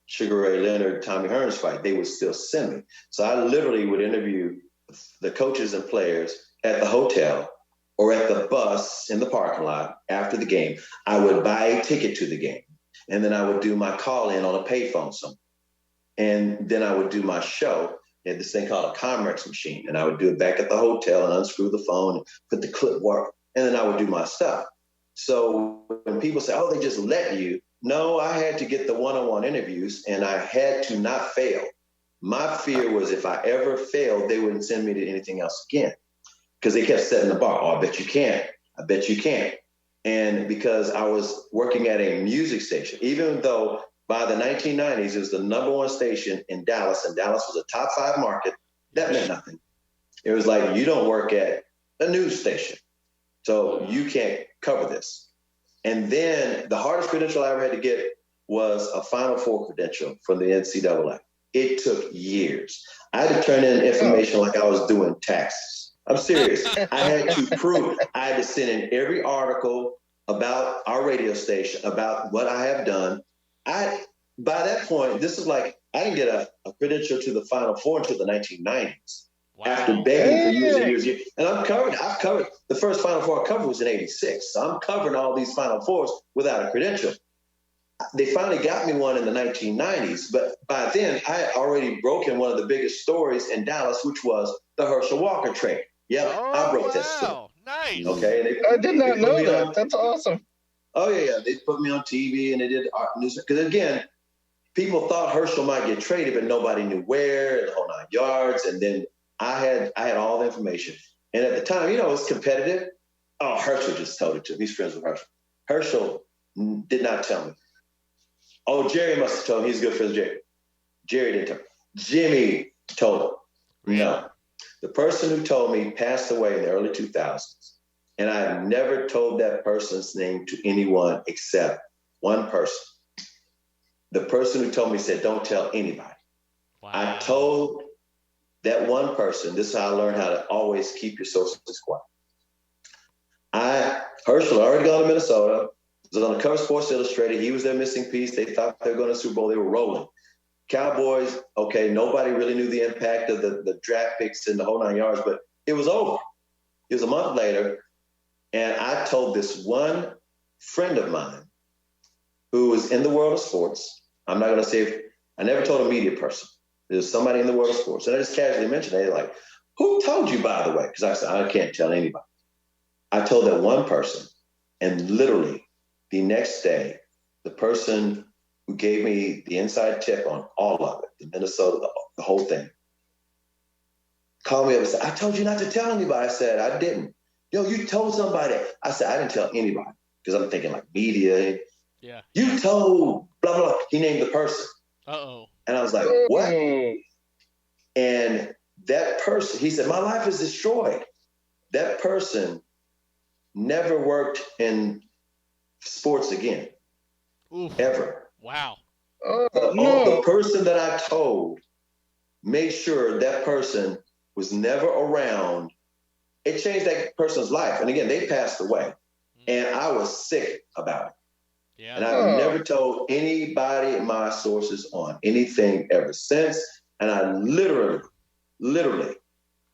Speaker 2: Sugar Ray Leonard, Tommy Hearns fight. They would still send me. So I literally would interview the coaches and players at the hotel or at the bus in the parking lot after the game. I would buy a ticket to the game. And then I would do my call in on a payphone somewhere. And then I would do my show. They had this thing called a Comrex machine. And I would do it back at the hotel and unscrew the phone and put the clipboard. And then I would do my stuff. So when people say, oh, they just let you. No, I had to get the one-on-one interviews and I had to not fail. My fear was if I ever failed, they wouldn't send me to anything else again. Because they kept setting the bar. Oh, I bet you can't. I bet you can't. And because I was working at a music station, even though by the 1990s, it was the number 1 station in Dallas, and Dallas was a top 5 market, that meant nothing. It was like, you don't work at a news station, so you can't cover this. And then the hardest credential I ever had to get was a Final Four credential from the NCAA. It took years. I had to turn in information like I was doing taxes. I'm serious. I had to prove. I had to send in every article about our radio station, about what I have done. By that point, this is like, I didn't get a credential to the Final Four until the 1990s. Wow. After begging for years and years. And I've covered, the first Final Four I covered was in 86. So I'm covering all these Final Fours without a credential. They finally got me one in the 1990s, but by then I had already broken one of the biggest stories in Dallas, which was the Herschel Walker trade. Yep, I broke that story.
Speaker 1: Wow, nice.
Speaker 2: Okay, and
Speaker 3: I did not know that. That's awesome.
Speaker 2: Oh yeah. They put me on TV and they did art news because again, people thought Herschel might get traded, but nobody knew where and the whole 9 yards. And then I had all the information. And at the time, you know, it was competitive. Oh, Herschel just told it to me. He's friends with Herschel. Herschel did not tell me. Oh, Jerry must have told me. He's good friends with Jerry. Jerry didn't tell me. Jimmy told him. No. The person who told me passed away in the early 2000s. And I've never told that person's name to anyone except one person. The person who told me said, don't tell anybody.
Speaker 1: Wow.
Speaker 2: I told that one person, this is how I learned how to always keep your sources quiet. Herschel already gone to Minnesota, was on the cover of Sports Illustrated. He was their missing piece. They thought they were going to the Super Bowl. They were rolling. Cowboys, okay, nobody really knew the impact of the draft picks and the whole 9 yards, but it was over. It was a month later, and I told this one friend of mine who was in the world of sports. I'm not going to say if I never told a media person. There's somebody in the world of sports. And I just casually mentioned it. They're like, who told you, by the way? Because I said, I can't tell anybody. I told that one person, and literally the next day, the person who gave me the inside tip on all of it, the Minnesota, the whole thing, called me up and said, I told you not to tell anybody. I said, I didn't. Yo, you told somebody. I said, I didn't tell anybody because I'm thinking like media.
Speaker 1: Yeah.
Speaker 2: You told blah, blah. He named the person.
Speaker 1: Uh-oh.
Speaker 2: And I was like, what? And that person, he said, my life is destroyed. That person never worked in sports again.
Speaker 1: Oof.
Speaker 2: Ever.
Speaker 1: Wow.
Speaker 2: The person that I told made sure that person was never around. It changed that person's life. And again, they passed away. And I was sick about it.
Speaker 1: Yeah.
Speaker 2: And I've never told anybody my sources on anything ever since. And I literally,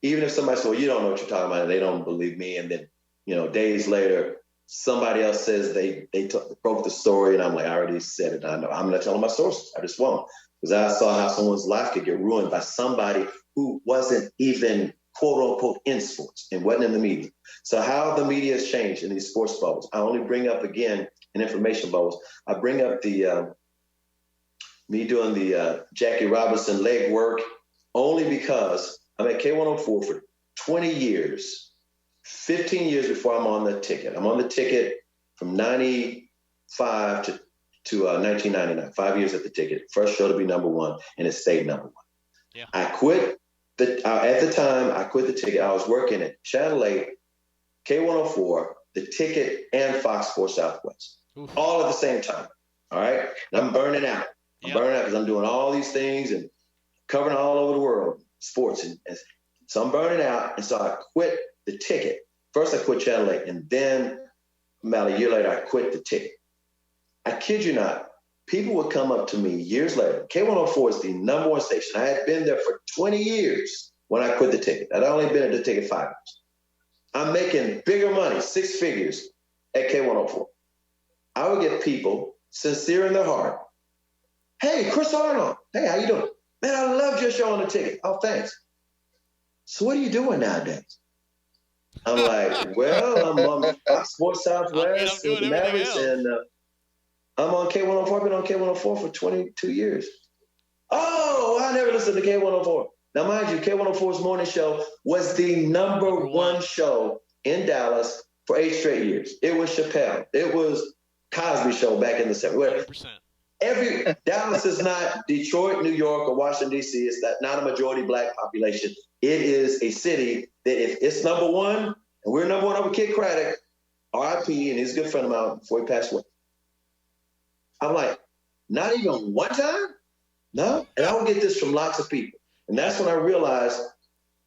Speaker 2: even if somebody says, well, you don't know what you're talking about, and they don't believe me. And then, you know, days later, somebody else says they broke the story. And I'm like, I already said it. I know I'm not telling my sources. I just won't. Because I saw how someone's life could get ruined by somebody who wasn't even quote unquote in sports and wasn't in the media. So how the media has changed in these sports bubbles. I only bring up again in information bubbles. I bring up the me doing the Jackie Robinson leg work only because I'm at K104 for 20 years, 15 years before I'm on the ticket. I'm on the ticket from 95 to 1999, 5 years at the ticket. First show to be number one, and it stayed number one.
Speaker 1: Yeah.
Speaker 2: I quit at the time. I quit the ticket. I was working at Channel 8, K104, the ticket, and Fox Sports Southwest, all at the same time. All right, and I'm burning out. I'm burning out because I'm doing all these things and covering all over the world, sports, and so I'm burning out. And so I quit the ticket. First, I quit Channel 8, and then about a year later, I quit the ticket. I kid you not. People would come up to me years later. K104 is the number one station. I had been there for 20 years when I quit the ticket. I'd only been at the ticket 5 years. I'm making bigger money, 6 figures at K104. I would get people sincere in their heart. Hey, Chris Arnold. Hey, how you doing? Man, I loved your show on the ticket. Oh, thanks. So what are you doing nowadays? I'm like, well, I'm on Fox Sports Southwest with the Mavericks, and I'm on K104. I've been on K104 for 22 years. Oh, I never listened to K104. Now, mind you, K104's morning show was the number one show in Dallas for 8 straight years. It was Chappelle. It was Cosby Show back in the 70s.
Speaker 1: 100%.
Speaker 2: Dallas is not Detroit, New York, or Washington, D.C. It's not a majority black population. It is a city that if it's number one, and we're number one over Kid Craddock, R.I.P., and he's a good friend of mine before he passed away. I'm like, not even one time? No? And I would get this from lots of people. And that's when I realized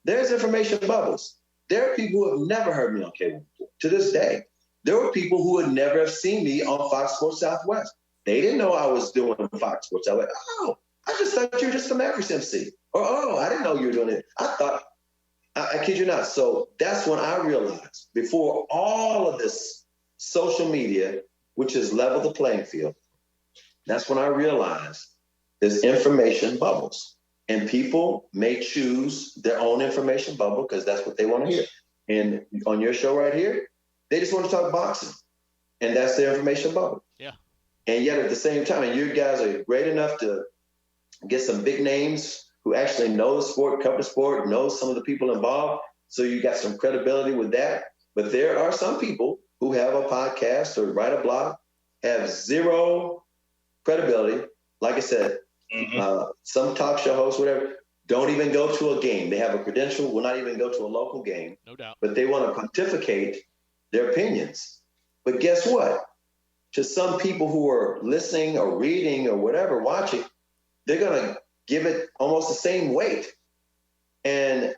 Speaker 2: there's information bubbles. There are people who have never heard me on K104 to this day. There were people who would never have seen me on Fox Sports Southwest. They didn't know I was doing Fox Sports. I went, oh, I just thought you were just a Mavericks MC. Or, oh, I didn't know you were doing it. I kid you not. So that's when I realized, before all of this social media, which has leveled the playing field, that's when I realized there's information bubbles. And people may choose their own information bubble because that's what they want to hear. And on your show right here, they just want to talk boxing. And that's their information bubble.
Speaker 1: Yeah.
Speaker 2: And yet at the same time, and you guys are great enough to get some big names who actually know the sport, cover the sport, know some of the people involved. So you got some credibility with that. But there are some people who have a podcast or write a blog, have zero credibility. Like I said, some talk show hosts, whatever, don't even go to a game. They have a credential, will not even go to a local game.
Speaker 1: No doubt.
Speaker 2: But they want to pontificate their opinions. But guess what? To some people who are listening or reading or whatever, watching, they're going to give it almost the same weight. And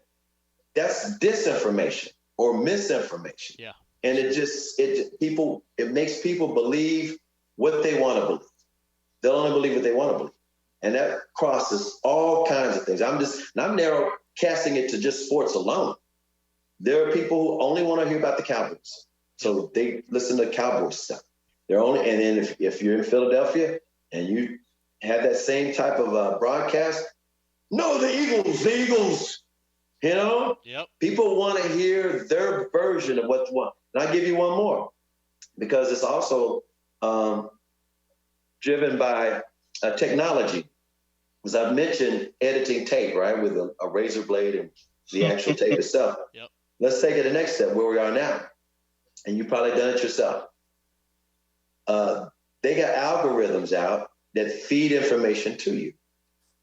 Speaker 2: that's disinformation or misinformation.
Speaker 1: Yeah.
Speaker 2: And it makes people believe what they want to believe. They'll only believe what they want to believe. And that crosses all kinds of things. I'm narrow casting it to just sports alone. There are people who only want to hear about the Cowboys. So they listen to Cowboy stuff. And then if you're in Philadelphia and you have that same type of broadcast, no, the Eagles, you know?
Speaker 1: Yep. People
Speaker 2: want to hear their version of what they want. And I'll give you one more because it's also driven by technology. As I've mentioned, editing tape, right, with a razor blade and the actual tape itself.
Speaker 1: Yep.
Speaker 2: Let's take it the next step where we are now. And you've probably done it yourself. They got algorithms out that feed information to you.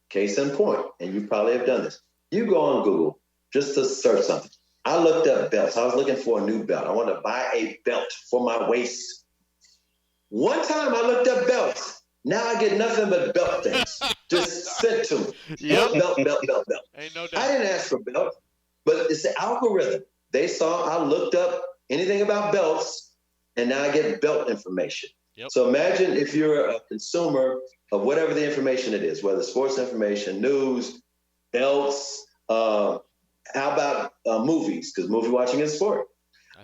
Speaker 2: Case in point, and you probably have done this. You go on Google just to search something. I looked up belts. I was looking for a new belt. I wanted to buy a belt for my waist. One time I looked up belts. Now I get nothing but belt things just sent to me.
Speaker 1: Yep.
Speaker 2: Belt.
Speaker 1: Ain't no doubt.
Speaker 2: I didn't ask for belt, but it's the algorithm. They saw I looked up anything about belts, and now I get belt information.
Speaker 1: Yep.
Speaker 2: So imagine if you're a consumer of whatever the information it is, whether sports information, news, belts, how about movies? Because movie watching is sport.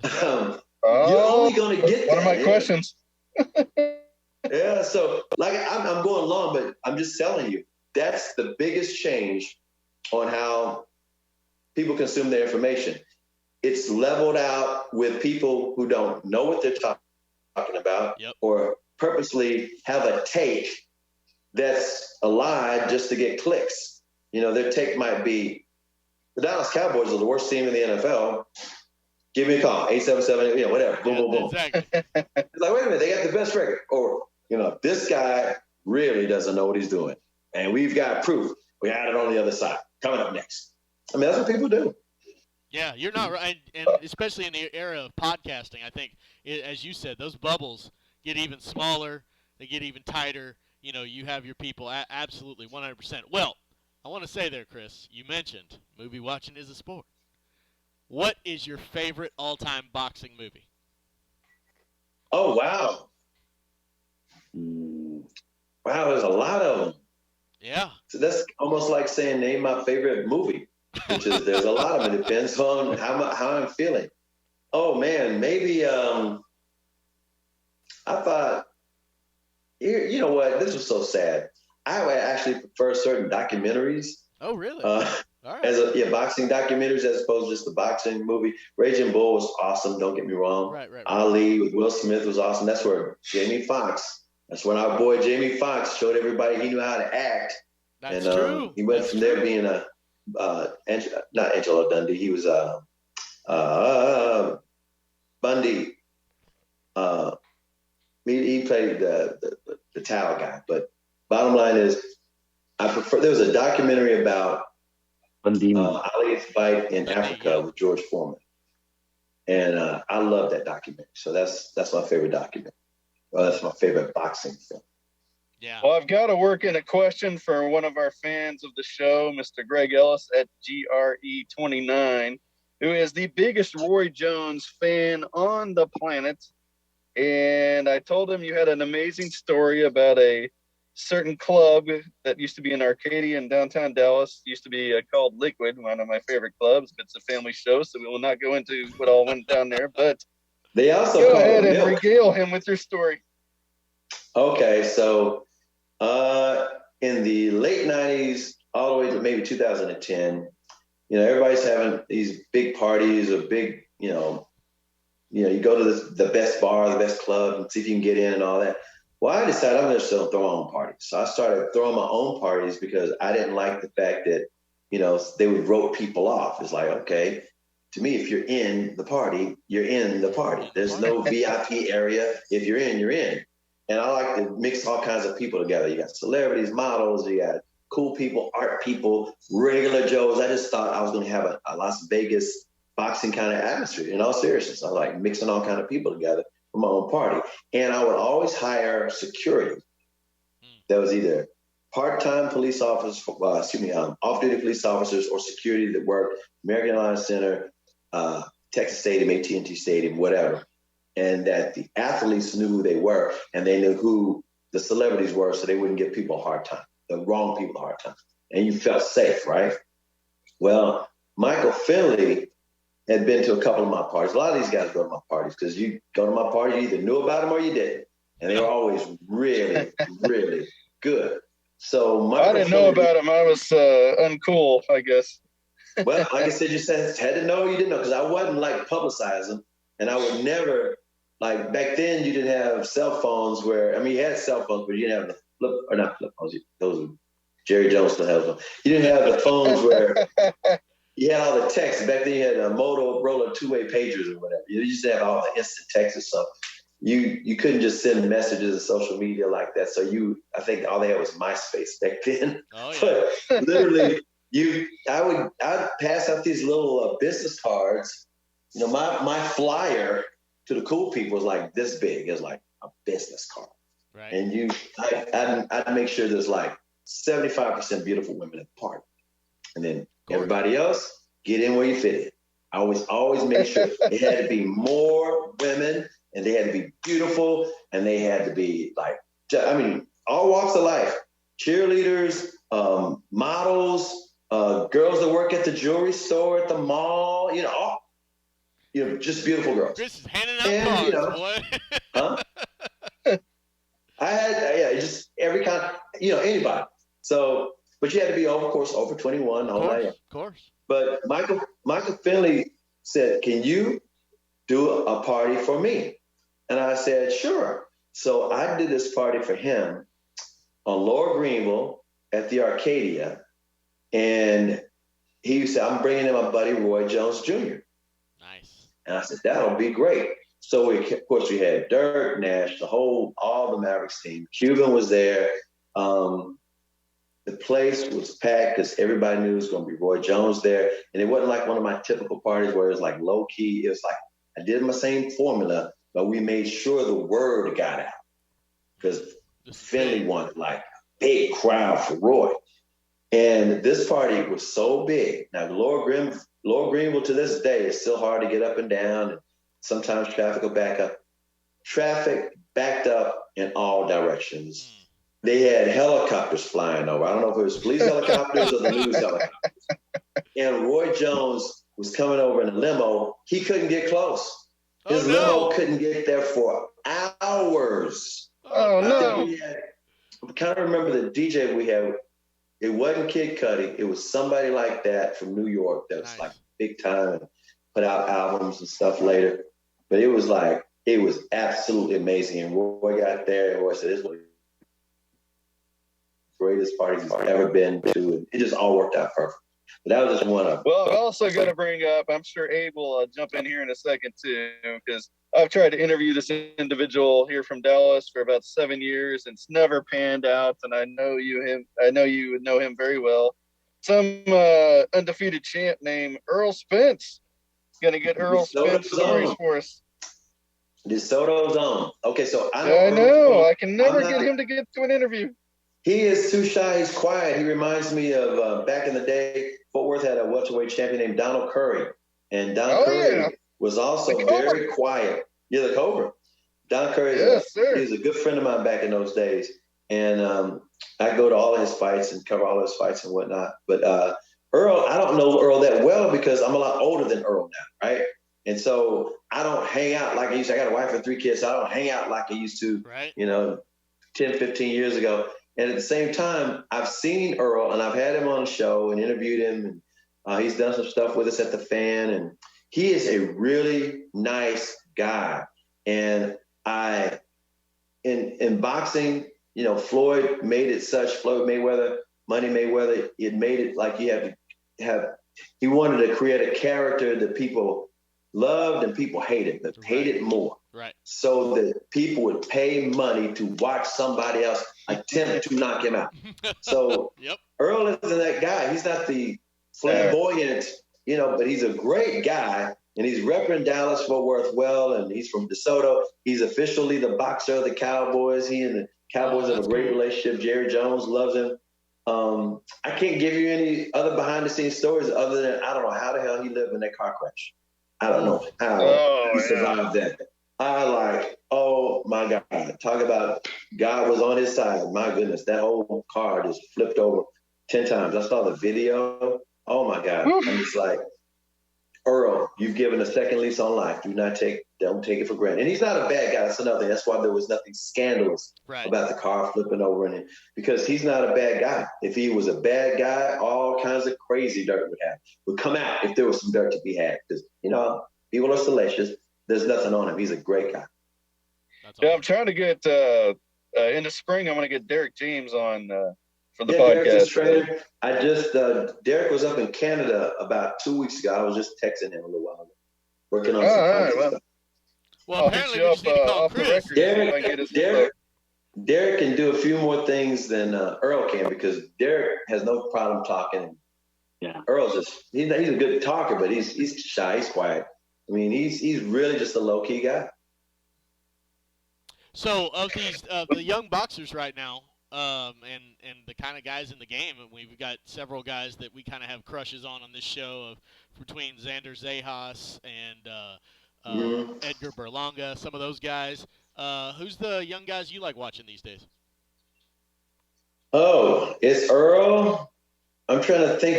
Speaker 2: You're only going to get
Speaker 3: one of my questions.
Speaker 2: Yeah, so like I'm going long, but I'm just telling you, that's the biggest change on how people consume their information. It's leveled out with people who don't know what they're talking about or purposely have a take that's a lie just to get clicks. You know, their take might be, the Dallas Cowboys are the worst team in the NFL. Give me a call, 877, whatever, boom, boom, boom.
Speaker 1: Exactly.
Speaker 2: It's like, wait a minute, they got the best record. Or, this guy really doesn't know what he's doing. And we've got proof. We had it on the other side. Coming up next. I mean, that's what people do.
Speaker 1: Yeah, you're not right. And especially in the era of podcasting, I think, as you said, those bubbles get even smaller. They get even tighter. You have your people absolutely 100%. Well, I want to say there, Chris, you mentioned movie watching is a sport. What is your favorite all-time boxing movie?
Speaker 2: Oh, wow. Wow, there's a lot of them.
Speaker 1: Yeah.
Speaker 2: So that's almost like saying name my favorite movie, which is there's a lot of them. It depends on how I'm feeling. Oh, man, maybe I thought, you know what? This was so sad. I would actually prefer certain documentaries.
Speaker 1: Oh, really? All right.
Speaker 2: Boxing documentaries as opposed to just the boxing movie. Raging Bull was awesome, don't get me wrong.
Speaker 1: Right.
Speaker 2: Ali with Will Smith was awesome. That's where that's when our boy Jamie Foxx showed everybody he knew how to act.
Speaker 1: That's true.
Speaker 2: He went from there being not Angelo Dundee. He was Bundy. He played the towel guy. But bottom line is, there was a documentary about Ali's fight in Africa with George Foreman. And I love that documentary. So that's my favorite documentary. Well, that's my favorite boxing film.
Speaker 1: Yeah.
Speaker 3: Well, I've got to work in a question for one of our fans of the show, Mr. Greg Ellis at GRE29, who is the biggest Roy Jones fan on the planet. And I told him you had an amazing story about a certain club that used to be in Arcadia in downtown Dallas. Used to be called Liquid, one of my favorite clubs. But it's a family show, so we will not go into what all went down there. But
Speaker 2: they also
Speaker 3: go ahead and regale him with your story.
Speaker 2: Okay, so in the late 90s, all the way to maybe 2010. Everybody's having these big parties or big, you go to the best bar, the best club, and see if you can get in and all that. Well, I decided I'm going to still throw my own parties. So I started throwing my own parties because I didn't like the fact that, they would rope people off. It's like, okay, to me, if you're in the party, you're in the party. There's no VIP area. If you're in, you're in. And I like to mix all kinds of people together. You got celebrities, models, you got cool people, art people, regular Joes. I just thought I was going to have a Las Vegas boxing kind of atmosphere. In all seriousness, I like mixing all kind of people together for my own party. And I would always hire security that was either part-time police officers, off-duty police officers or security that worked American Airlines Center, Texas Stadium, AT&T Stadium, whatever. And that the athletes knew who they were and they knew who the celebrities were so they wouldn't give people a hard time, the wrong people a hard time. And you felt safe, right? Well, Michael Finley had been to a couple of my parties. A lot of these guys go to my parties because you go to my party, you either knew about them or you didn't. And they were always really, really good. So Michael
Speaker 3: I didn't know about him. I was uncool, I guess.
Speaker 2: Well, like I said, you had to know you didn't know because I wasn't like publicizing. And I would never, like back then you didn't have cell phones you had cell phones, but you didn't have the not flip phones. Those were, Jerry Jones still has them. You didn't have the phones where you had all the text. Back then you had a Motorola two-way pagers or whatever. You used to have all the instant texts. So you couldn't just send messages and social media like that. So I think all they had was MySpace back then.
Speaker 1: Oh, yeah.
Speaker 2: But literally I'd pass out these little business cards. My flyer to the cool people was like this big. It was like a business card.
Speaker 1: Right.
Speaker 2: And I'd make sure there's like 75% beautiful women at the party. And then everybody else, get in where you fit in. I always make sure it had to be more women and they had to be beautiful and they had to be all walks of life. Cheerleaders, models, girls that work at the jewelry store, at the mall, just beautiful girls.
Speaker 1: Chris is handing out cards, boy.
Speaker 2: Huh? I had, just every kind, anybody. So, but you had to be, of course, over 21.
Speaker 1: Of course.
Speaker 2: But Michael Finley said, can you do a party for me? And I said, sure. So I did this party for him on Lower Greenville at the Arcadia. And he said, I'm bringing in my buddy, Roy Jones Jr.
Speaker 1: Nice.
Speaker 2: And I said, that'll be great. So of course we had Dirk, Nash, all the Mavericks team. Cuban was there. The place was packed because everybody knew it was going to be Roy Jones there. And it wasn't like one of my typical parties where it was like low key. It was like I did my same formula, but we made sure the word got out because Finley wanted like a big crowd for Roy. And this party was so big. Now, Lower Greenville to this day is still hard to get up and down. And sometimes traffic will back up. Traffic backed up in all directions. They had helicopters flying over. I don't know if it was police helicopters or the news helicopters. And Roy Jones was coming over in a limo. He couldn't get close. His limo couldn't get there for hours.
Speaker 3: Oh, no.
Speaker 2: I kind of remember the DJ we had. It wasn't Kid Cudi. It was somebody like that from New York that was like big time and put out albums and stuff later. But it was absolutely amazing. And Roy got there and Roy said, this was the greatest party he's ever been to. And it just all worked out perfect. But that was just one of them.
Speaker 3: Well, I'm also going to bring up, I'm sure Abe will jump in here in a second too, because I've tried to interview this individual here from Dallas for about 7 years and it's never panned out. And I know you know him very well. Some undefeated champ named Earl Spence. Going to get Earl Spence stories for us.
Speaker 2: DeSoto's on. Okay, so
Speaker 3: I know. I can never get him to get to an interview.
Speaker 2: He is too shy. He's quiet. He reminds me of back in the day, Fort Worth had a welterweight champion named Donald Curry. And Don Curry was also very quiet. Yeah, the Cobra. Don Curry is a good friend of mine back in those days. And I go to all of his fights and cover all of his fights and whatnot. But Earl, I don't know Earl that well because I'm a lot older than Earl now, right? And so I don't hang out like I used to. I got a wife and 3 kids, so I don't hang out like I used to, 10, 15 years ago. And at the same time, I've seen Earl and I've had him on the show and interviewed him. And he's done some stuff with us at the Fan. And he is a really nice guy. And in boxing, you know, Floyd Mayweather, Money Mayweather, it made it like you have to he wanted to create a character that people loved and people hated, but hated more.
Speaker 1: Right.
Speaker 2: So that people would pay money to watch somebody else attempt to knock him out. So Earl isn't that guy. He's not the flamboyant, you know, but he's a great guy. And he's repping Dallas-Fort Worth well, and he's from DeSoto. He's officially the boxer of the Cowboys. He and the Cowboys have a great relationship. Jerry Jones loves him. I can't give you any other behind-the-scenes stories other than I don't know how the hell he lived in that car crash. I don't know how he survived that. Oh my God. Talk about God was on his side. My goodness, that whole car just flipped over 10 times. I saw the video. Oh my God. I'm just like, Earl, you've given a second lease on life. Don't take it for granted. And he's not a bad guy. That's another thing. That's why there was nothing scandalous about the car flipping over because he's not a bad guy. If he was a bad guy, all kinds of crazy dirt would come out if there was some dirt to be had. Because, you know, people are salacious. There's nothing on him. He's a great guy.
Speaker 3: Yeah, I'm trying to get in the spring. I'm going to get Derek James on for the podcast.
Speaker 2: I just Derek was up in Canada about 2 weeks ago. I was just texting him a little while ago, working on some stuff.
Speaker 1: Well, apparently we just need to call Chris.
Speaker 2: Derek can do a few more things than Earl can because Derek has no problem talking.
Speaker 4: Yeah,
Speaker 2: Earl's he's a good talker, but he's shy, he's quiet. I mean, he's really just a low key guy.
Speaker 1: So of these the young boxers right now, and the kind of guys in the game, and we've got several guys that we kind of have crushes on this show between Xander Zayas and Edgar Berlanga, some of those guys. Who's the young guys you like watching these days?
Speaker 2: Oh, it's Earl. I'm trying to think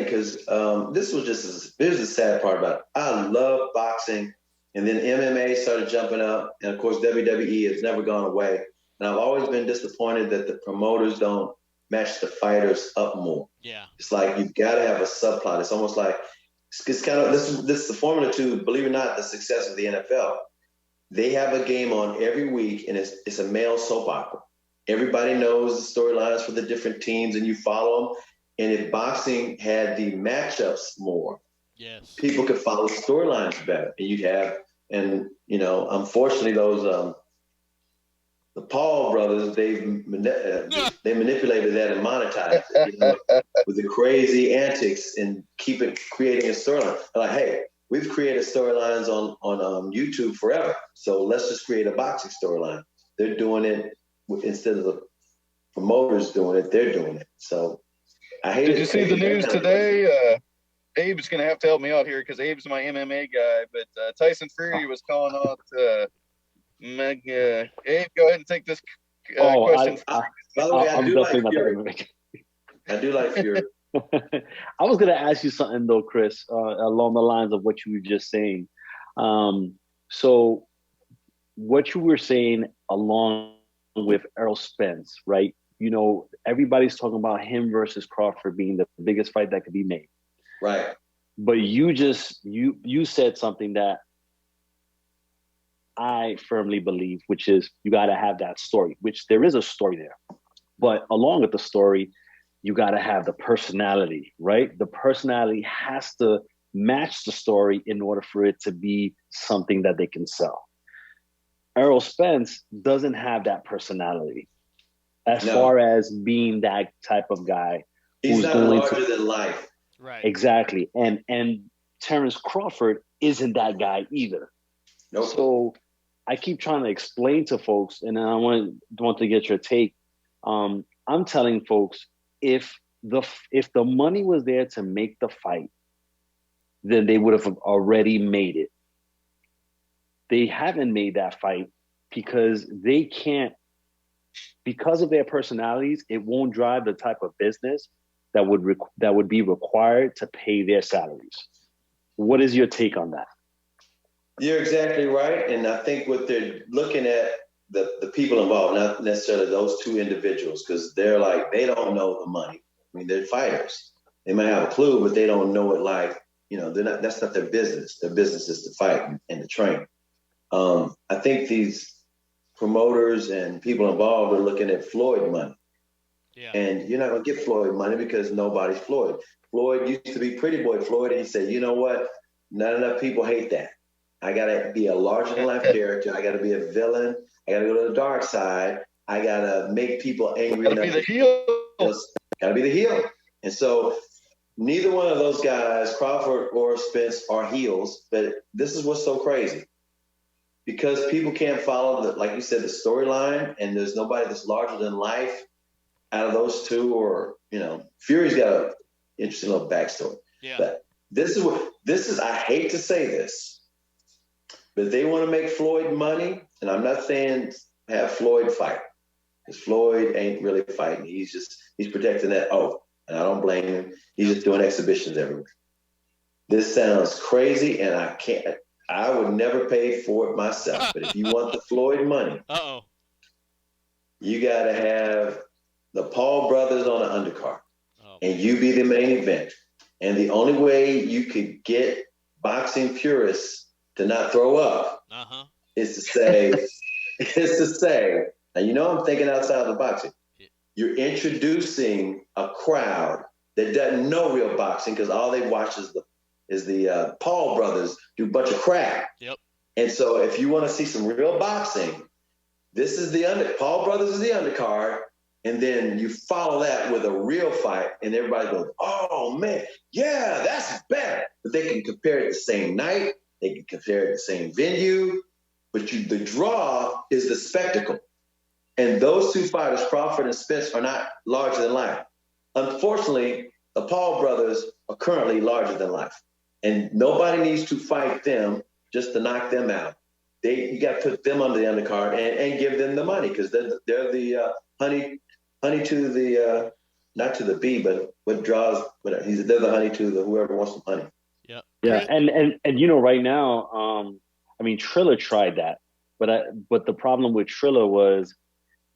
Speaker 2: because here's the sad part about it. I love boxing. And then MMA started jumping up. And, of course, WWE has never gone away. And I've always been disappointed that the promoters don't match the fighters up more.
Speaker 1: Yeah.
Speaker 2: It's like you've got to have a subplot. It's almost like it's kind of this is the formula to, believe it or not, the success of the NFL. They have a game on every week, and it's a male soap opera. Everybody knows the storylines for the different teams, and you follow them. And if boxing had the matchups more,
Speaker 1: yes,
Speaker 2: people could follow storylines better. And you'd have, and you know, unfortunately, those the Paul brothers, they manipulated that and monetized it, you know, with the crazy antics and creating a storyline. Like, hey, we've created storylines on YouTube forever, so let's just create a boxing storyline. They're doing it instead of the promoters doing it. They're doing it. So I hate.
Speaker 3: Did you see the news today? Abe's going to have to help me out here because Abe's my MMA guy. But Tyson Fury was calling out Meg. Abe, go ahead and take this question.
Speaker 2: By the way, I do like Fury.
Speaker 4: I was going to ask you something, though, Chris, along the lines of what you were just saying. So what you were saying along with Earl Spence, right? You know, everybody's talking about him versus Crawford being the biggest fight that could be made.
Speaker 2: Right.
Speaker 4: But you said something that I firmly believe, which is you got to have that story, which there is a story there. But along with the story, you got to have the personality, right? The personality has to match the story in order for it to be something that they can sell. Earl Spence doesn't have that personality as far as being that type of guy.
Speaker 2: He's not larger than life.
Speaker 4: Right. Exactly. And Terrence Crawford isn't that guy either.
Speaker 2: Nope.
Speaker 4: So I keep trying to explain to folks, and I want to get your take. I'm telling folks, if the money was there to make the fight, then they would have already made it. They haven't made that fight because they can't, because of their personalities, it won't drive the type of business that would be required to pay their salaries. What is your take on that?
Speaker 2: You're exactly right. And I think what they're looking at the people involved, not necessarily those two individuals, because they're like, they don't know the money. I mean, they're fighters. They might have a clue, but they don't know it like, they're not, that's not their business. Their business is to fight and to train. I think these promoters and people involved are looking at Floyd money.
Speaker 1: Yeah.
Speaker 2: And you're not going to get Floyd money because nobody's Floyd. Floyd used to be Pretty Boy Floyd, and he said, you know what? Not enough people hate that. I got to be a larger-than-life character. I got to be a villain. I got to go to the dark side. I got to make people angry.
Speaker 3: Got to be the heel.
Speaker 2: Got to be the heel. And so neither one of those guys, Crawford or Spence, are heels. But this is what's so crazy. Because people can't follow, like you said, the storyline, and there's nobody that's larger than life out of those two, or, Fury's got an interesting little backstory.
Speaker 1: Yeah.
Speaker 2: But this is, I hate to say this, but they want to make Floyd money, and I'm not saying have Floyd fight, because Floyd ain't really fighting. He's protecting that oath, and I don't blame him. He's just doing exhibitions everywhere. This sounds crazy, and I would never pay for it myself. But if you want the Floyd money, you got to have the Paul brothers on the undercard, and you be the main event. And the only way you could get boxing purists to not throw up is to say, and I'm thinking outside the boxing. You're introducing a crowd that doesn't know real boxing, because all they watch is the Paul brothers do a bunch of crap.
Speaker 1: Yep.
Speaker 2: And so if you want to see some real boxing, this is Paul brothers is the undercard. And then you follow that with a real fight, and everybody goes, oh, man, yeah, that's better. But they can compare it the same night. They can compare it the same venue. But the draw is the spectacle. And those two fighters, Crawford and Spence, are not larger than life. Unfortunately, the Paul brothers are currently larger than life. And nobody needs to fight them just to knock them out. You got to put them under the undercard and give them the money, because they're the honey to the not to the bee, but what draws. They're the honey to the whoever wants some honey.
Speaker 1: Yeah,
Speaker 4: yeah, and right now, Triller tried that, but the problem with Triller was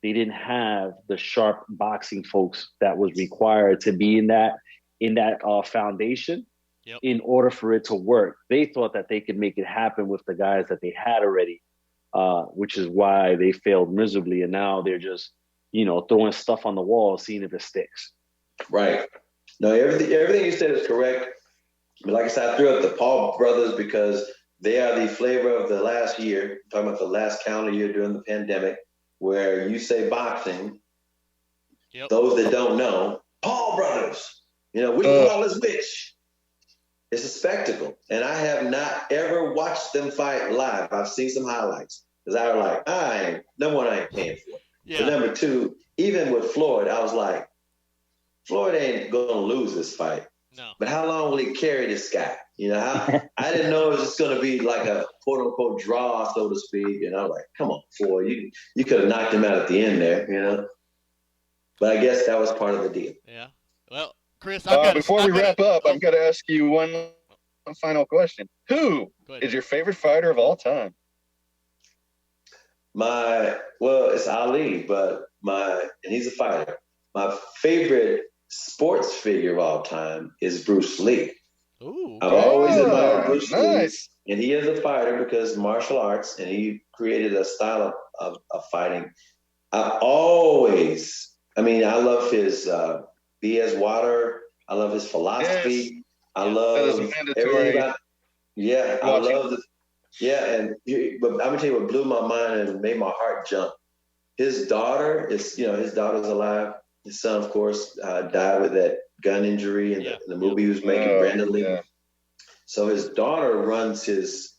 Speaker 4: they didn't have the sharp boxing folks that was required to be in that foundation.
Speaker 1: Yep.
Speaker 4: In order for it to work. They thought that they could make it happen with the guys that they had already, which is why they failed miserably. And now they're just, throwing stuff on the wall, seeing if it sticks.
Speaker 2: Right. No, everything you said is correct. But like I said, I threw up the Paul brothers because they are the flavor of the last year. I'm talking about the last calendar year during the pandemic, where you say boxing, those that don't know, Paul brothers, which ball is which? It's a spectacle. And I have not ever watched them fight live. I've seen some highlights, because I was like, number one, I ain't paying for it.
Speaker 1: Yeah.
Speaker 2: But number two, even with Floyd, I was like, Floyd ain't going to lose this fight.
Speaker 1: No.
Speaker 2: But how long will he carry this guy? I didn't know it was just going to be like a quote unquote draw, so to speak. And I was like, come on, Floyd, you could have knocked him out at the end there, But I guess that was part of the deal.
Speaker 1: Yeah. Well, Chris,
Speaker 3: before we wrap up, I'm going to ask you one final question. Who is your favorite fighter of all time?
Speaker 2: It's Ali, and he's a fighter. My favorite sports figure of all time is Bruce Lee.
Speaker 1: Ooh.
Speaker 2: I've always admired Bruce
Speaker 3: nice.
Speaker 2: Lee, and he is a fighter because martial arts, and he created a style of fighting. I love his BS Water. I love his philosophy.
Speaker 3: Yes.
Speaker 2: I love everything about. Yeah, I love the. Yeah, but I'm gonna tell you what blew my mind and made my heart jump. His daughter his daughter's alive. His son, of course, died with that gun injury in the movie he was making, Brandon Lee.
Speaker 3: Yeah.
Speaker 2: So his daughter runs his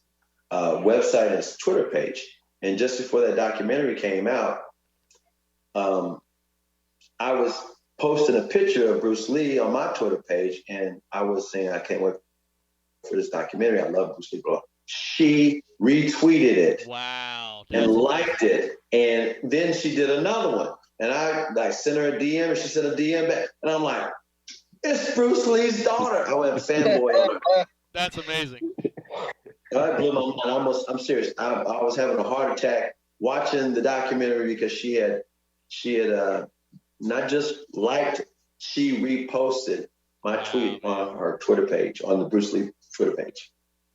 Speaker 2: website and his Twitter page. And just before that documentary came out, I was posting a picture of Bruce Lee on my Twitter page, and I was saying, I can't wait for this documentary. I love Bruce Lee. She retweeted it.
Speaker 1: Wow.
Speaker 2: And liked it. And then she did another one. And I sent her a DM, and she sent a DM back. And I'm like, it's Bruce Lee's daughter. I went fanboy on her.
Speaker 1: That's amazing.
Speaker 2: I blew my mind. I'm serious. I was having a heart attack watching the documentary because she had not just liked, she reposted my tweet on her Twitter page, on the Bruce Lee Twitter page.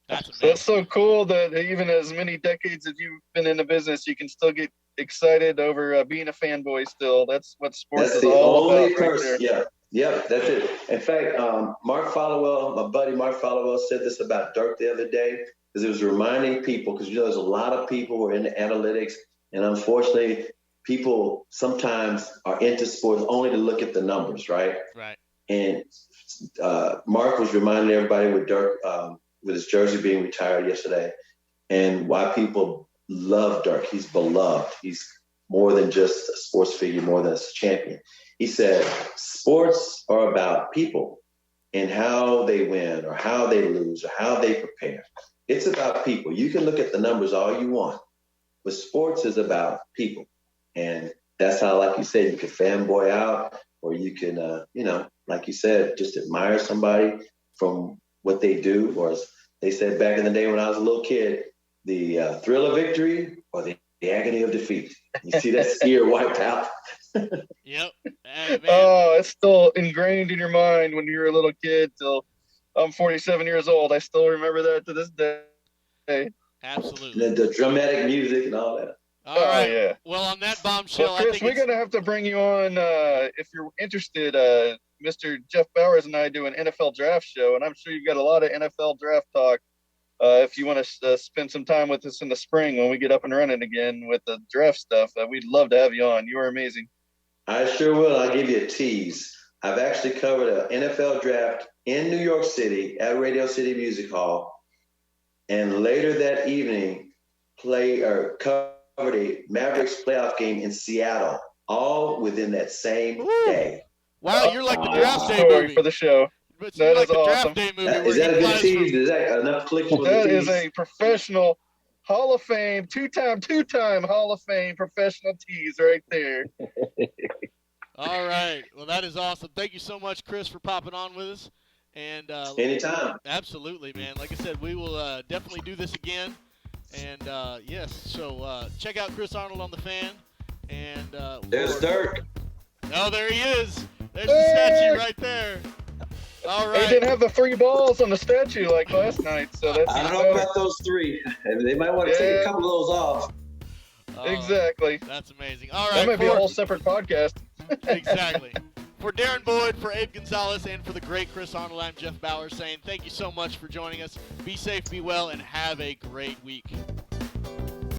Speaker 3: That's so cool that even as many decades as you've been in the business, you can still get excited over being a fanboy still. That's what sports is all about.
Speaker 2: Person, yeah. Yep, that's it. In fact, Mark Followell, my buddy Mark Followell, said this about Dirk the other day, because it was reminding people, because there's a lot of people who are into analytics, and unfortunately, people sometimes are into sports only to look at the numbers, right?
Speaker 1: Right.
Speaker 2: And Mark was reminding everybody with Dirk, with his jersey being retired yesterday, and why people love Dirk. He's beloved. He's more than just a sports figure, more than a champion. He said, sports are about people and how they win or how they lose or how they prepare. It's about people. You can look at the numbers all you want, but sports is about people. And that's how, like you said, you can fanboy out, or you can, like you said, just admire somebody from what they do. Or as they said back in the day when I was a little kid, the thrill of victory or the agony of defeat. You see that skier wiped out.
Speaker 1: Yep.
Speaker 3: Oh, it's still ingrained in your mind when you were a little kid till I'm 47 years old. I still remember that to this day.
Speaker 1: Absolutely.
Speaker 2: The dramatic music and all that.
Speaker 1: All right.
Speaker 2: Yeah.
Speaker 1: Well, on that bombshell,
Speaker 3: Chris,
Speaker 1: I think
Speaker 3: we're going to have to bring you on if you're interested. Mr. Jeff Bowers and I do an NFL draft show, and I'm sure you've got a lot of NFL draft talk. If you want to spend some time with us in the spring when we get up and running again with the draft stuff, we'd love to have you on. You are amazing.
Speaker 2: I sure will. I'll give you a tease. I've actually covered an NFL draft in New York City at Radio City Music Hall, and later that evening covered a Mavericks playoff game in Seattle, all within that same day.
Speaker 1: Wow, you're like the draft day
Speaker 3: story
Speaker 1: movie
Speaker 3: for the show.
Speaker 1: That
Speaker 3: is
Speaker 1: Draft
Speaker 3: awesome.
Speaker 1: day movie
Speaker 2: Is that a good tease? Is that enough clicks for the tease?
Speaker 3: That is a professional Hall of Fame, two-time Hall of Fame professional tease right there.
Speaker 1: All right. Well, that is awesome. Thank you so much, Chris, for popping on with us. And
Speaker 2: anytime.
Speaker 1: Absolutely, man. Like I said, we will definitely do this again. And yes, so check out Chris Arnold on the Fan. And
Speaker 2: there's Dirk.
Speaker 1: Oh, there he is. There's the statue right there. All right.
Speaker 3: He didn't have the 3 balls on the statue like last night, so that's.
Speaker 2: I don't know about those 3. They might want to take a couple of those off.
Speaker 3: Exactly.
Speaker 1: That's amazing. All right.
Speaker 3: That might be a whole separate podcast.
Speaker 1: Exactly. For Darren Boyd, for Abe Gonzalez, and for the great Chris Arnold, I'm Jeff Bowers saying thank you so much for joining us. Be safe, be well, and have a great week.